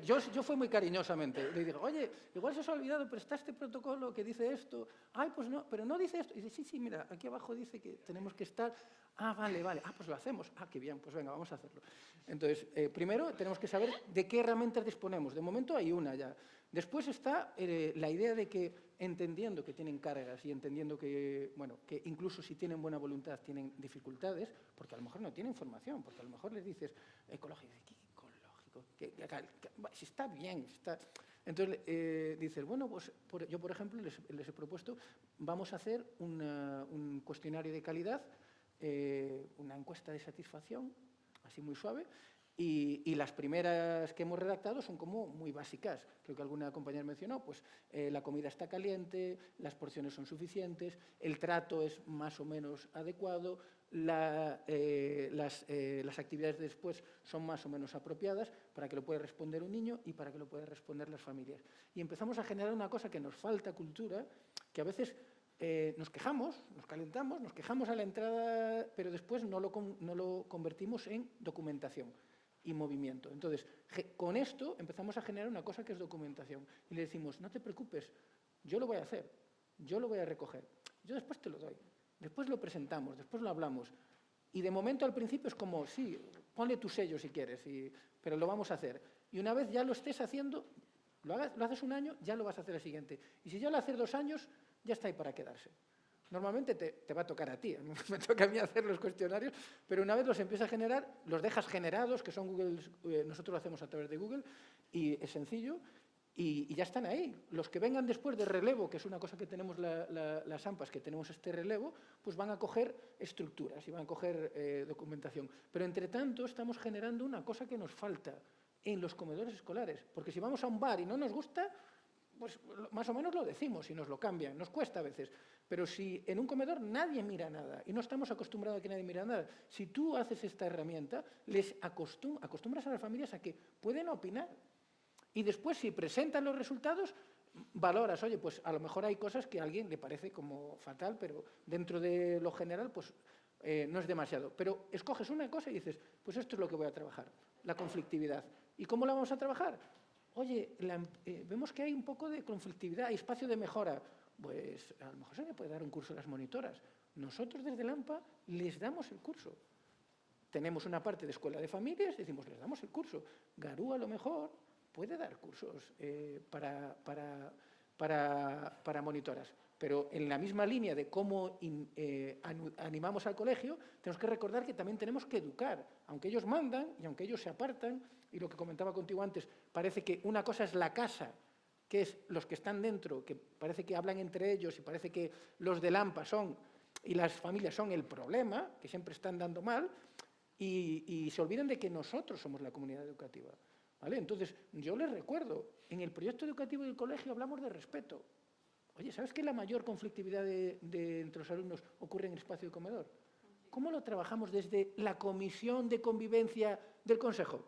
Yo fui muy cariñosamente. Le digo, oye, igual se os ha olvidado, pero está este protocolo que dice esto. Ay, pues no, pero no dice esto. Y dice, sí, mira, aquí abajo dice que tenemos que estar. Ah, vale. Ah, pues lo hacemos. Ah, qué bien, pues venga, vamos a hacerlo. Entonces, primero tenemos que saber de qué herramientas disponemos. De momento hay una ya. Después está la idea de que, entendiendo que tienen cargas y entendiendo que, bueno, que incluso si tienen buena voluntad tienen dificultades, porque a lo mejor no tienen formación, porque a lo mejor les dices, ecología, si está bien, está... Entonces dices, bueno, pues yo por ejemplo les he propuesto, vamos a hacer un cuestionario de calidad, una encuesta de satisfacción, así muy suave, y las primeras que hemos redactado son como muy básicas. Creo que alguna compañera mencionó, pues la comida está caliente, las porciones son suficientes, el trato es más o menos adecuado, las actividades de después son más o menos apropiadas para que lo pueda responder un niño y para que lo puedan responder las familias. Y empezamos a generar una cosa que nos falta cultura, que a veces nos quejamos, nos calentamos, nos quejamos a la entrada, pero después no lo convertimos en documentación y movimiento. Entonces, con esto empezamos a generar una cosa que es documentación. Y le decimos, no te preocupes, yo lo voy a hacer, yo lo voy a recoger, yo después te lo doy. Después lo presentamos, después lo hablamos. Y de momento al principio es como, sí, ponle tu sello si quieres, pero lo vamos a hacer. Y una vez ya lo estés haciendo, lo haces un año, ya lo vas a hacer el siguiente. Y si ya lo haces 2 años, ya está ahí para quedarse. Normalmente te va a tocar a ti, me toca a mí hacer los cuestionarios, pero una vez los empiezas a generar, los dejas generados, que son Google, nosotros lo hacemos a través de Google, y es sencillo, y ya están ahí. Los que vengan después de relevo, que es una cosa que tenemos las AMPAs, que tenemos este relevo, pues van a coger estructuras y van a coger documentación. Pero, entre tanto, estamos generando una cosa que nos falta en los comedores escolares. Porque si vamos a un bar y no nos gusta, pues más o menos lo decimos y nos lo cambian. Nos cuesta a veces. Pero si en un comedor nadie mira nada y no estamos acostumbrados a que nadie mira nada, si tú haces esta herramienta, les acostumbras a las familias a que pueden opinar. Y después, si presentan los resultados, valoras, oye, pues a lo mejor hay cosas que a alguien le parece como fatal, pero dentro de lo general, pues no es demasiado. Pero escoges una cosa y dices, pues esto es lo que voy a trabajar, la conflictividad. ¿Y cómo la vamos a trabajar? Oye, vemos que hay un poco de conflictividad, hay espacio de mejora. Pues a lo mejor se le puede dar un curso a las monitoras. Nosotros desde el AMPA les damos el curso. Tenemos una parte de escuela de familias, decimos, les damos el curso. Garú a lo mejor puede dar cursos para monitoras. Pero en la misma línea de cómo animamos al colegio, tenemos que recordar que también tenemos que educar. Aunque ellos mandan y aunque ellos se apartan, y lo que comentaba contigo antes, parece que una cosa es la casa, que es los que están dentro, que parece que hablan entre ellos y parece que los del AMPA y las familias son el problema, que siempre están dando mal, y se olvidan de que nosotros somos la comunidad educativa. ¿Vale? Entonces, yo les recuerdo, en el proyecto educativo del colegio hablamos de respeto. Oye, ¿sabes que la mayor conflictividad entre los alumnos ocurre en el espacio de comedor? ¿Cómo lo trabajamos desde la comisión de convivencia del consejo?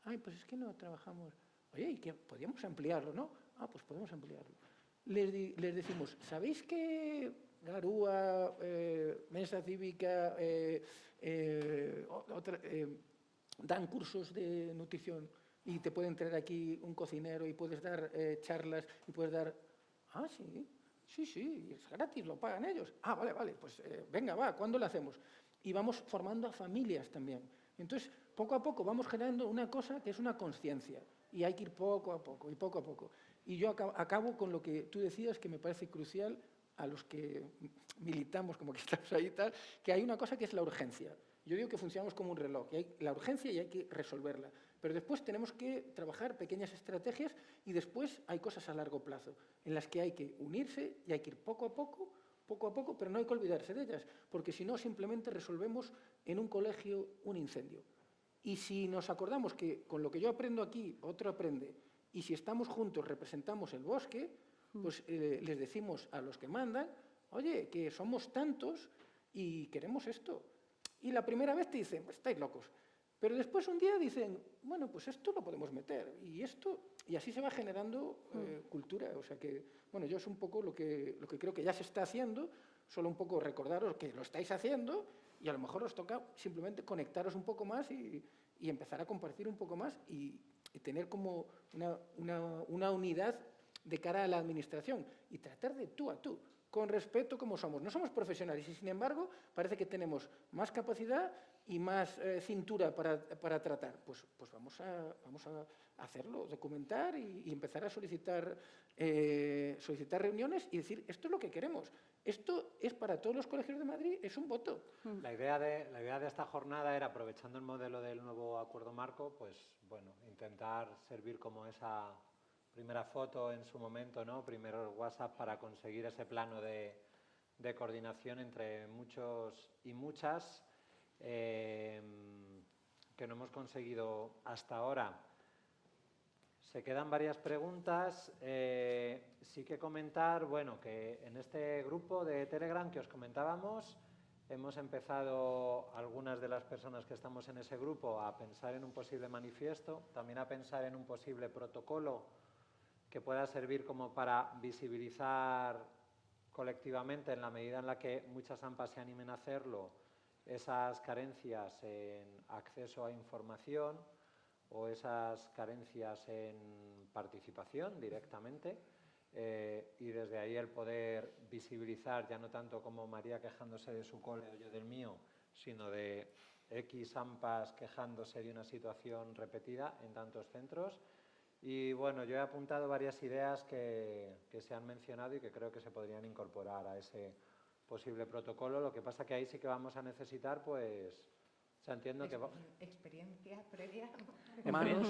Ay, pues es que no trabajamos. Oye, ¿y qué? Podríamos ampliarlo, ¿no? Ah, pues podemos ampliarlo. Les decimos, ¿sabéis que Garúa, Mesa Cívica, dan cursos de nutrición? Y te pueden traer aquí un cocinero y puedes dar charlas y puedes dar... Ah, sí, es gratis, lo pagan ellos. Ah, vale, pues venga, va, ¿cuándo lo hacemos? Y vamos formando a familias también. Entonces, poco a poco vamos generando una cosa que es una conciencia. Y hay que ir poco a poco, y poco a poco. Y yo acabo con lo que tú decías, que me parece crucial a los que militamos, como que estamos ahí y tal, que hay una cosa que es la urgencia. Yo digo que funcionamos como un reloj, y hay la urgencia y hay que resolverla. Pero después tenemos que trabajar pequeñas estrategias y después hay cosas a largo plazo, en las que hay que unirse y hay que ir poco a poco, pero no hay que olvidarse de ellas, porque si no simplemente resolvemos en un colegio un incendio. Y si nos acordamos que con lo que yo aprendo aquí, otro aprende, y si estamos juntos representamos el bosque, pues les decimos a los que mandan, oye, que somos tantos y queremos esto. Y la primera vez te dicen, pues estáis locos. Pero después un día dicen, bueno, pues esto lo podemos meter, y esto, y así se va generando cultura. O sea que, bueno, yo es un poco lo que creo que ya se está haciendo, solo un poco recordaros que lo estáis haciendo, y a lo mejor os toca simplemente conectaros un poco más y empezar a compartir un poco más y tener como una unidad de cara a la administración y tratar de tú a tú, con respeto como somos. No somos profesionales y, sin embargo, parece que tenemos más capacidad y más cintura para tratar. Pues vamos a hacerlo, documentar y empezar a solicitar reuniones y decir, esto es lo que queremos. Esto es para todos los colegios de Madrid, es un voto. La idea de esta jornada era, aprovechando el modelo del nuevo acuerdo marco, pues bueno, intentar servir como esa primera foto en su momento, ¿no? Primero WhatsApp para conseguir ese plano de coordinación entre muchos y muchas que no hemos conseguido hasta ahora. Se quedan varias preguntas. Sí que comentar, bueno, que en este grupo de Telegram que os comentábamos, hemos empezado, algunas de las personas que estamos en ese grupo, a pensar en un posible manifiesto, también a pensar en un posible protocolo que pueda servir como para visibilizar colectivamente, en la medida en la que muchas AMPAs se animen a hacerlo, esas carencias en acceso a información o esas carencias en participación directamente, y desde ahí el poder visibilizar, ya no tanto como María quejándose de su cole o yo del mío, sino de X AMPAs quejándose de una situación repetida en tantos centros. Y bueno, yo he apuntado varias ideas que se han mencionado y que creo que se podrían incorporar a ese posible protocolo. Lo que pasa que ahí sí que vamos a necesitar pues O sea, entiendo que... Experiencia previa. Manos.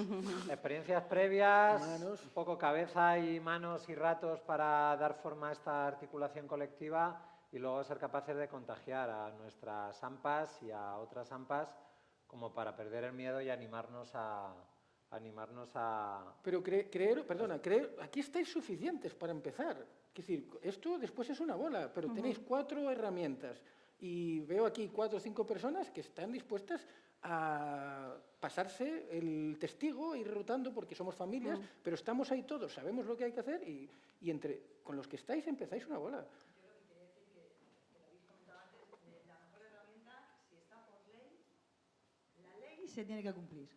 Experiencias previas, Manos. un poco cabeza y manos y ratos para dar forma a esta articulación colectiva y luego ser capaces de contagiar a nuestras AMPAs y a otras AMPAs como para perder el miedo y animarnos a... Pero aquí estáis suficientes para empezar. Es decir, esto después es una bola, pero tenéis 4 herramientas y veo aquí 4 o 5 personas que están dispuestas a pasarse el testigo, ir rotando porque somos familias, pero estamos ahí todos, sabemos lo que hay que hacer y con los que estáis empezáis una bola. Yo lo que quería decir que lo habéis comentado antes, la mejor herramienta, si está por ley, la ley se tiene que cumplir.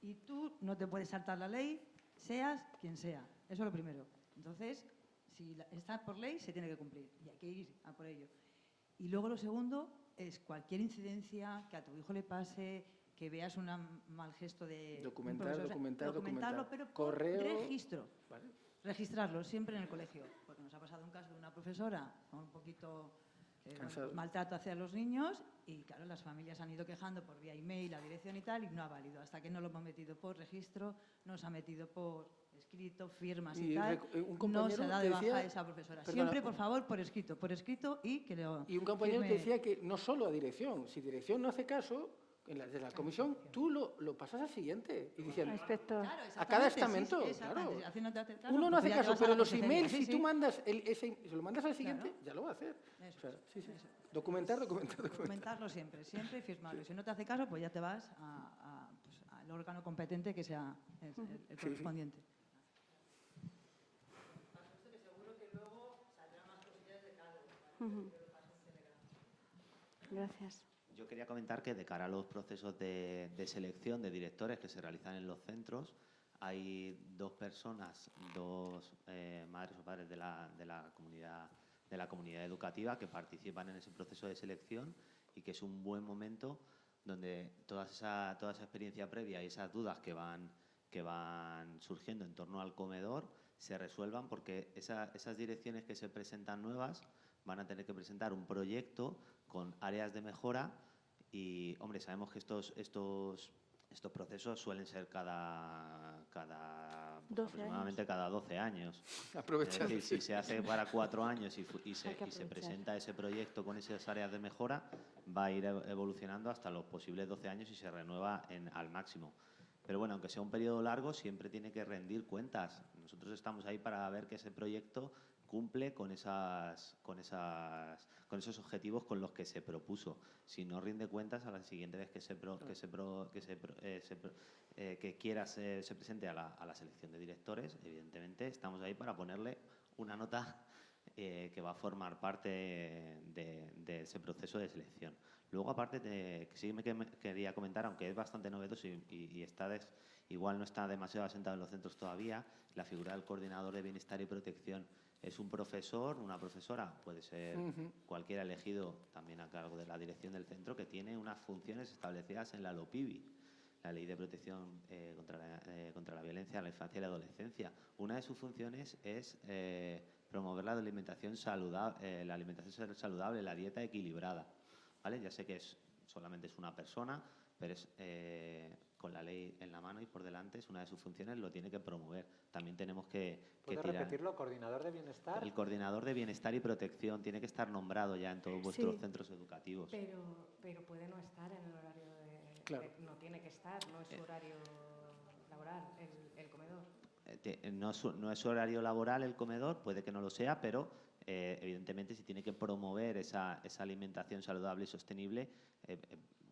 Y tú no te puedes saltar la ley, seas quien sea. Eso es lo primero. Entonces, si está por ley, se tiene que cumplir. Y hay que ir a por ello. Y luego lo segundo es cualquier incidencia que a tu hijo le pase, que veas un mal gesto de... Documentarlo, pero por correo, registro. ¿vale? Registrarlo siempre en el colegio. Porque nos ha pasado un caso de una profesora con un poquito... maltrato hacia los niños y claro, las familias han ido quejando por vía email, la dirección y tal, y no ha valido. Hasta que no lo hemos metido por registro, nos ha metido por escrito, firmas y tal, no se da de baja a esa profesora. Perdona, siempre, por favor, por escrito y que lo... Y un compañero firme. te decía que no solo a dirección, si dirección no hace caso, de la comisión, tú lo pasas al siguiente. Y dicen, Inspector. Claro, a cada exactamente, estamento, sí, claro. haciéndote hacer caso, Uno no pues hace ya caso, te vas a pero la los consejería. emails, Sí, si sí. tú mandas se lo mandas al siguiente, Claro. ya lo va a hacer. Eso O sea, sí. eso. Documentar. Documentarlo siempre y firmarlo. Y si no te hace caso, pues ya te vas al órgano competente que sea el correspondiente. Gracias. Yo quería comentar que de cara a los procesos de selección de directores que se realizan en los centros, hay 2 personas, 2 madres o padres de la comunidad educativa que participan en ese proceso de selección y que es un buen momento donde toda esa experiencia previa y esas dudas que van surgiendo en torno al comedor se resuelvan, porque esas direcciones que se presentan nuevas van a tener que presentar un proyecto con áreas de mejora y, hombre, sabemos que estos procesos suelen ser aproximadamente cada 12 años. Aprovechar. Es decir, si se hace para 4 años y se aprovechar. presenta ese proyecto con esas áreas de mejora, va a ir evolucionando hasta los posibles 12 años y se renueva al máximo. Pero bueno, aunque sea un periodo largo, siempre tiene que rendir cuentas. Nosotros estamos ahí para ver que ese proyecto cumple con esos objetivos con los que se propuso. Si no rinde cuentas, a la siguiente vez que se presente a la selección de directores, evidentemente estamos ahí para ponerle una nota que va a formar parte de ese proceso de selección. Luego, aparte, que sí me quería comentar, aunque es bastante novedoso y igual no está demasiado asentado en los centros todavía, la figura del coordinador de bienestar y protección. Es un profesor, una profesora, puede ser cualquiera elegido también a cargo de la dirección del centro, que tiene unas funciones establecidas en la LOPIBI, la Ley de Protección contra la Violencia a la Infancia y la Adolescencia. Una de sus funciones es promover la alimentación saludable, la dieta equilibrada. ¿Vale? Ya sé que solamente es una persona, pero con la ley en la mano y por delante es una de sus funciones, lo tiene que promover. También tenemos que ¿Puedes repetirlo? ¿Coordinador de bienestar? El coordinador de bienestar y protección tiene que estar nombrado ya en todos vuestros centros educativos. Pero puede no estar en el horario Claro. no tiene que estar, no es su horario laboral, el comedor. No es su horario laboral el comedor, puede que no lo sea, pero evidentemente si tiene que promover esa alimentación saludable y sostenible,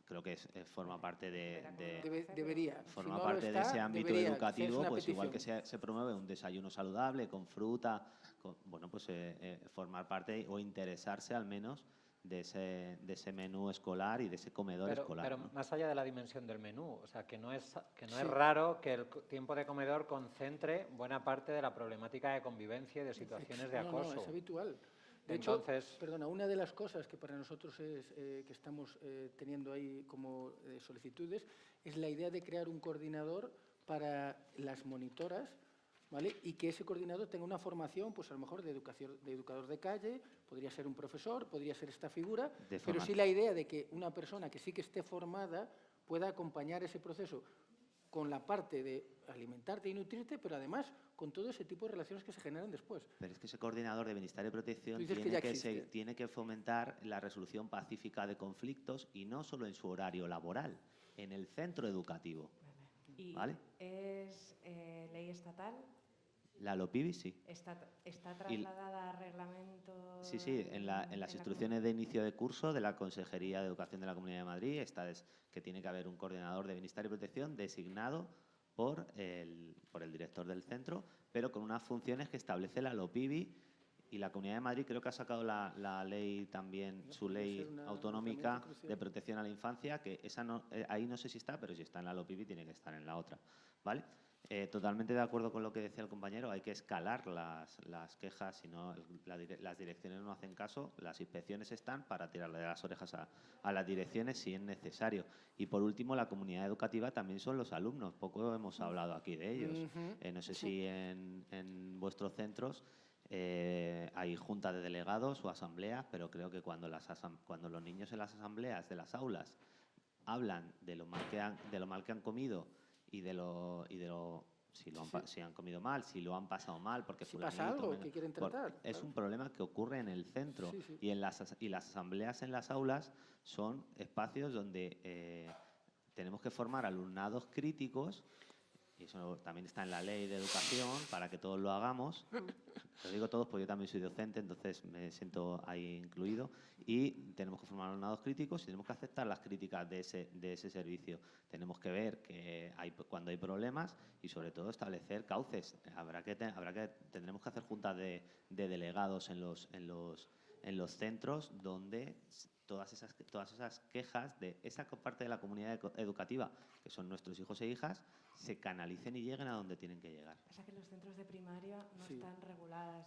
creo que forma parte Debería. Forma Si no parte lo de está, ese ámbito debería, educativo, es pues una igual que petición. se promueve un desayuno saludable con fruta, formar parte o interesarse al menos de ese menú escolar y de ese comedor escolar. Pero ¿no? más allá de la dimensión del menú, o sea, que no es raro que el tiempo de comedor concentre buena parte de la problemática de convivencia y de situaciones de acoso. No, es habitual. De Entonces, hecho, perdona, una de las cosas que para nosotros es que estamos teniendo ahí como solicitudes es la idea de crear un coordinador para las monitoras ¿vale? Y que ese coordinador tenga una formación, pues a lo mejor de educador de calle, podría ser un profesor, podría ser esta figura, pero sí la idea de que una persona que sí que esté formada pueda acompañar ese proceso con la parte de alimentarte y nutrirte, pero además con todo ese tipo de relaciones que se generan después. Pero es que ese coordinador de bienestar y protección tiene que fomentar la resolución pacífica de conflictos y no solo en su horario laboral, en el centro educativo. ¿Y ¿vale? es ley estatal? La LOPIBI sí. ¿Está trasladada a reglamento? Sí, en las instrucciones de inicio de curso de la Consejería de Educación de la Comunidad de Madrid está que tiene que haber un coordinador de bienestar y protección designado por el director del centro, pero con unas funciones que establece la LOPIBI, y la Comunidad de Madrid creo que ha sacado la ley también, su ley autonómica de protección a la infancia, que esa no, ahí no sé si está, pero si está en la LOPIBI tiene que estar en la otra, ¿vale? Totalmente de acuerdo con lo que decía el compañero, hay que escalar las quejas, si no las direcciones no hacen caso, las inspecciones están para tirarle de las orejas a las direcciones si es necesario. Y por último, la comunidad educativa también son los alumnos, poco hemos hablado aquí de ellos. No sé si en vuestros centros hay junta de delegados o asambleas, pero creo que cuando los niños en las asambleas de las aulas hablan de lo mal que han comido y de lo si han comido mal, si lo han pasado mal, porque si pasa algo que quieren tratar. Es un problema que ocurre en el centro y las asambleas en las aulas son espacios donde tenemos que formar alumnados críticos, y eso también está en la ley de educación para que todos lo hagamos. Lo digo todos porque yo también soy docente, entonces me siento ahí incluido, y tenemos que formar alumnados críticos y tenemos que aceptar las críticas de ese servicio. Tenemos que ver que cuando hay problemas y sobre todo establecer cauces. Tendremos que hacer juntas de delegados en los centros donde todas esas quejas de esa parte de la comunidad educativa, que son nuestros hijos e hijas, se canalicen y lleguen a donde tienen que llegar. O sea que los centros de primaria no están reguladas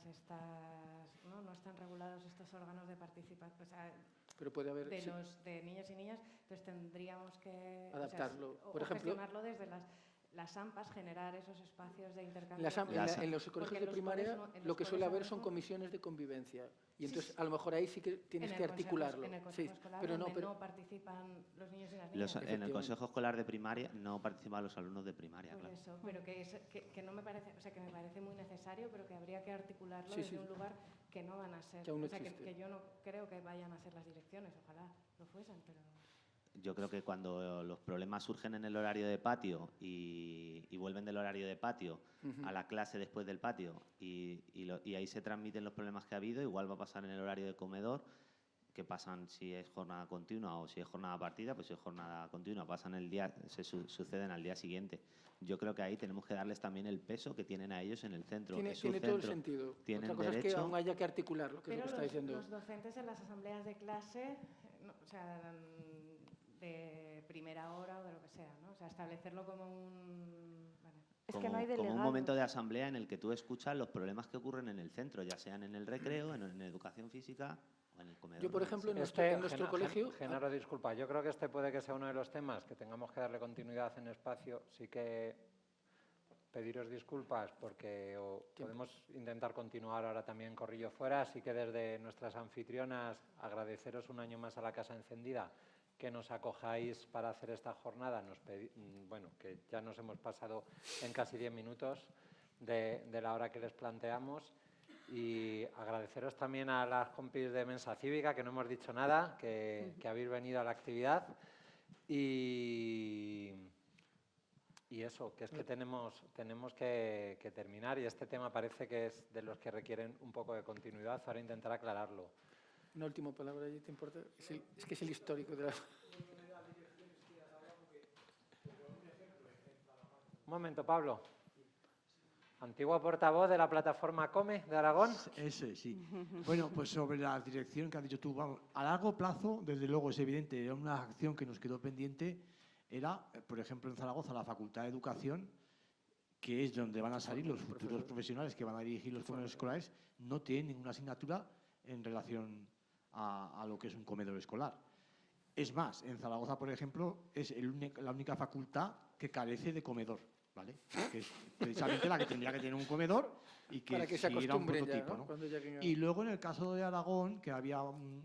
no están regulados estos órganos de participación, o sea, pero puede haber, de niños y niñas, entonces tendríamos que adaptarlo, o por ejemplo, gestionarlo desde las AMPAs, generar esos espacios de intercambio. En los colegios de primaria lo que suele haber son comisiones de convivencia y entonces a lo mejor ahí sí que tienes que articularlo. En el consejo escolar, pero no participan los niños y las niñas. En el consejo escolar de primaria no participan los alumnos de primaria, pues claro. Eso, pero que no me parece, o sea, que me parece muy necesario, pero que habría que articularlo desde un lugar que no van a ser, que yo no creo que vayan a ser las direcciones, ojalá lo fuesen, pero... Yo creo que cuando los problemas surgen en el horario de patio y vuelven del horario de patio a la clase después del patio y ahí se transmiten los problemas que ha habido, igual va a pasar en el horario de comedor, que pasan si es jornada continua o si es jornada partida, pues si es jornada continua, suceden al día siguiente. Yo creo que ahí tenemos que darles también el peso que tienen a ellos en el centro. Tiene todo el sentido. Otra cosa es que aún haya que articularlo, que es lo que está diciendo. Los docentes en las asambleas de clase, o sea, de primera hora o de lo que sea, ¿no? O sea, establecerlo como un... Vale. Es que no hay delegados. Como un momento de asamblea en el que tú escuchas los problemas que ocurren en el centro, ya sean en el recreo, en educación física o en el comedor. Yo, por ejemplo, en nuestro colegio... Genaro, disculpa, yo creo que este puede que sea uno de los temas que tengamos que darle continuidad en espacio. Sí que pediros disculpas porque podemos intentar continuar ahora también Corrillo Fuera, así que desde nuestras anfitrionas agradeceros un año más a la Casa Encendida que nos acojáis para hacer esta jornada. Bueno, que ya nos hemos pasado en casi 10 minutos de la hora que les planteamos, y agradeceros también a las compis de Mensa Cívica, que no hemos dicho nada, que habéis venido a la actividad, y eso, que es que tenemos que terminar, y este tema parece que es de los que requieren un poco de continuidad. Ahora intentar aclararlo. Una última palabra, ¿te importa? Es que es el histórico de la... Un momento, Pablo. Antiguo portavoz de la plataforma COME de Aragón. Ese, sí. Bueno, pues sobre la dirección que has dicho tú, vamos, a largo plazo, desde luego es evidente, era una acción que nos quedó pendiente, era, por ejemplo, en Zaragoza, la Facultad de Educación, que es donde van a salir los futuros profesionales que van a dirigir los comedores escolares, no tienen ninguna asignatura en relación a lo que es un comedor escolar. Es más, en Zaragoza, por ejemplo, es la única facultad que carece de comedor. ¿vale? Que es precisamente la que tendría que tener un comedor y que, Para que se siguiera un acostumbren ya, prototipo, ¿no? ¿no? Cuando lleguen a- Y luego en el caso de Aragón, que había un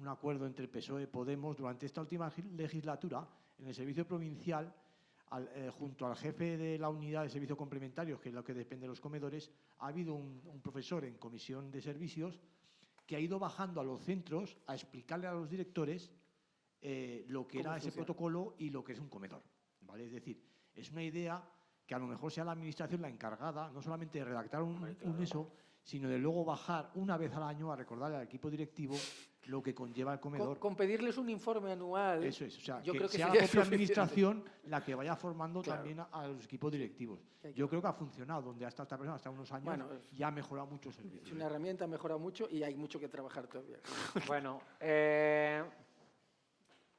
acuerdo entre PSOE y Podemos durante esta última legislatura, en el servicio provincial, junto al jefe de la unidad de servicios complementarios, que es lo que depende de los comedores, ha habido un profesor en comisión de servicios que ha ido bajando a los centros a explicarle a los directores lo que era ese protocolo y lo que es un comedor, ¿vale? Es decir, es una idea que a lo mejor sea la administración la encargada, no solamente de redactar un eso, sino de luego bajar una vez al año a recordarle al equipo directivo lo que conlleva el comedor. Con pedirles un informe anual. Eso es, o sea, yo que creo que sea la sería propia suficiente. administración la que vaya formando Claro. también a los equipos directivos. Hay que- Yo creo que ha funcionado, donde hasta esta persona, hasta unos años, Bueno, ya ha mejorado mucho el Es servicio. una herramienta, ha mejorado mucho y hay mucho que trabajar todavía. Bueno,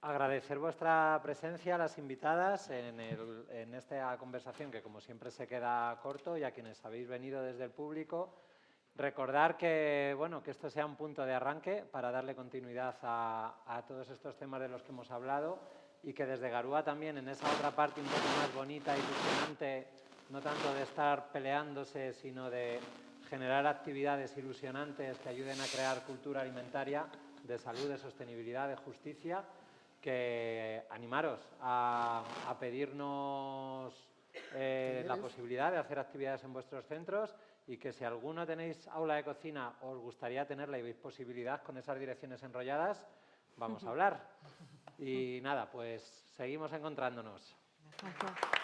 agradecer vuestra presencia a las invitadas en esta conversación, que como siempre se queda corto, y a quienes habéis venido desde el público. Recordar que, bueno, que esto sea un punto de arranque para darle continuidad a todos estos temas de los que hemos hablado, y que desde Garúa también, en esa otra parte un poco más bonita, ilusionante, no tanto de estar peleándose, sino de generar actividades ilusionantes que ayuden a crear cultura alimentaria, de salud, de sostenibilidad, de justicia, que animaros a pedirnos la posibilidad de hacer actividades en vuestros centros, y que si alguno tenéis aula de cocina o os gustaría tenerla y veis posibilidad con esas direcciones enrolladas, vamos a hablar. Y nada, pues seguimos encontrándonos. Gracias.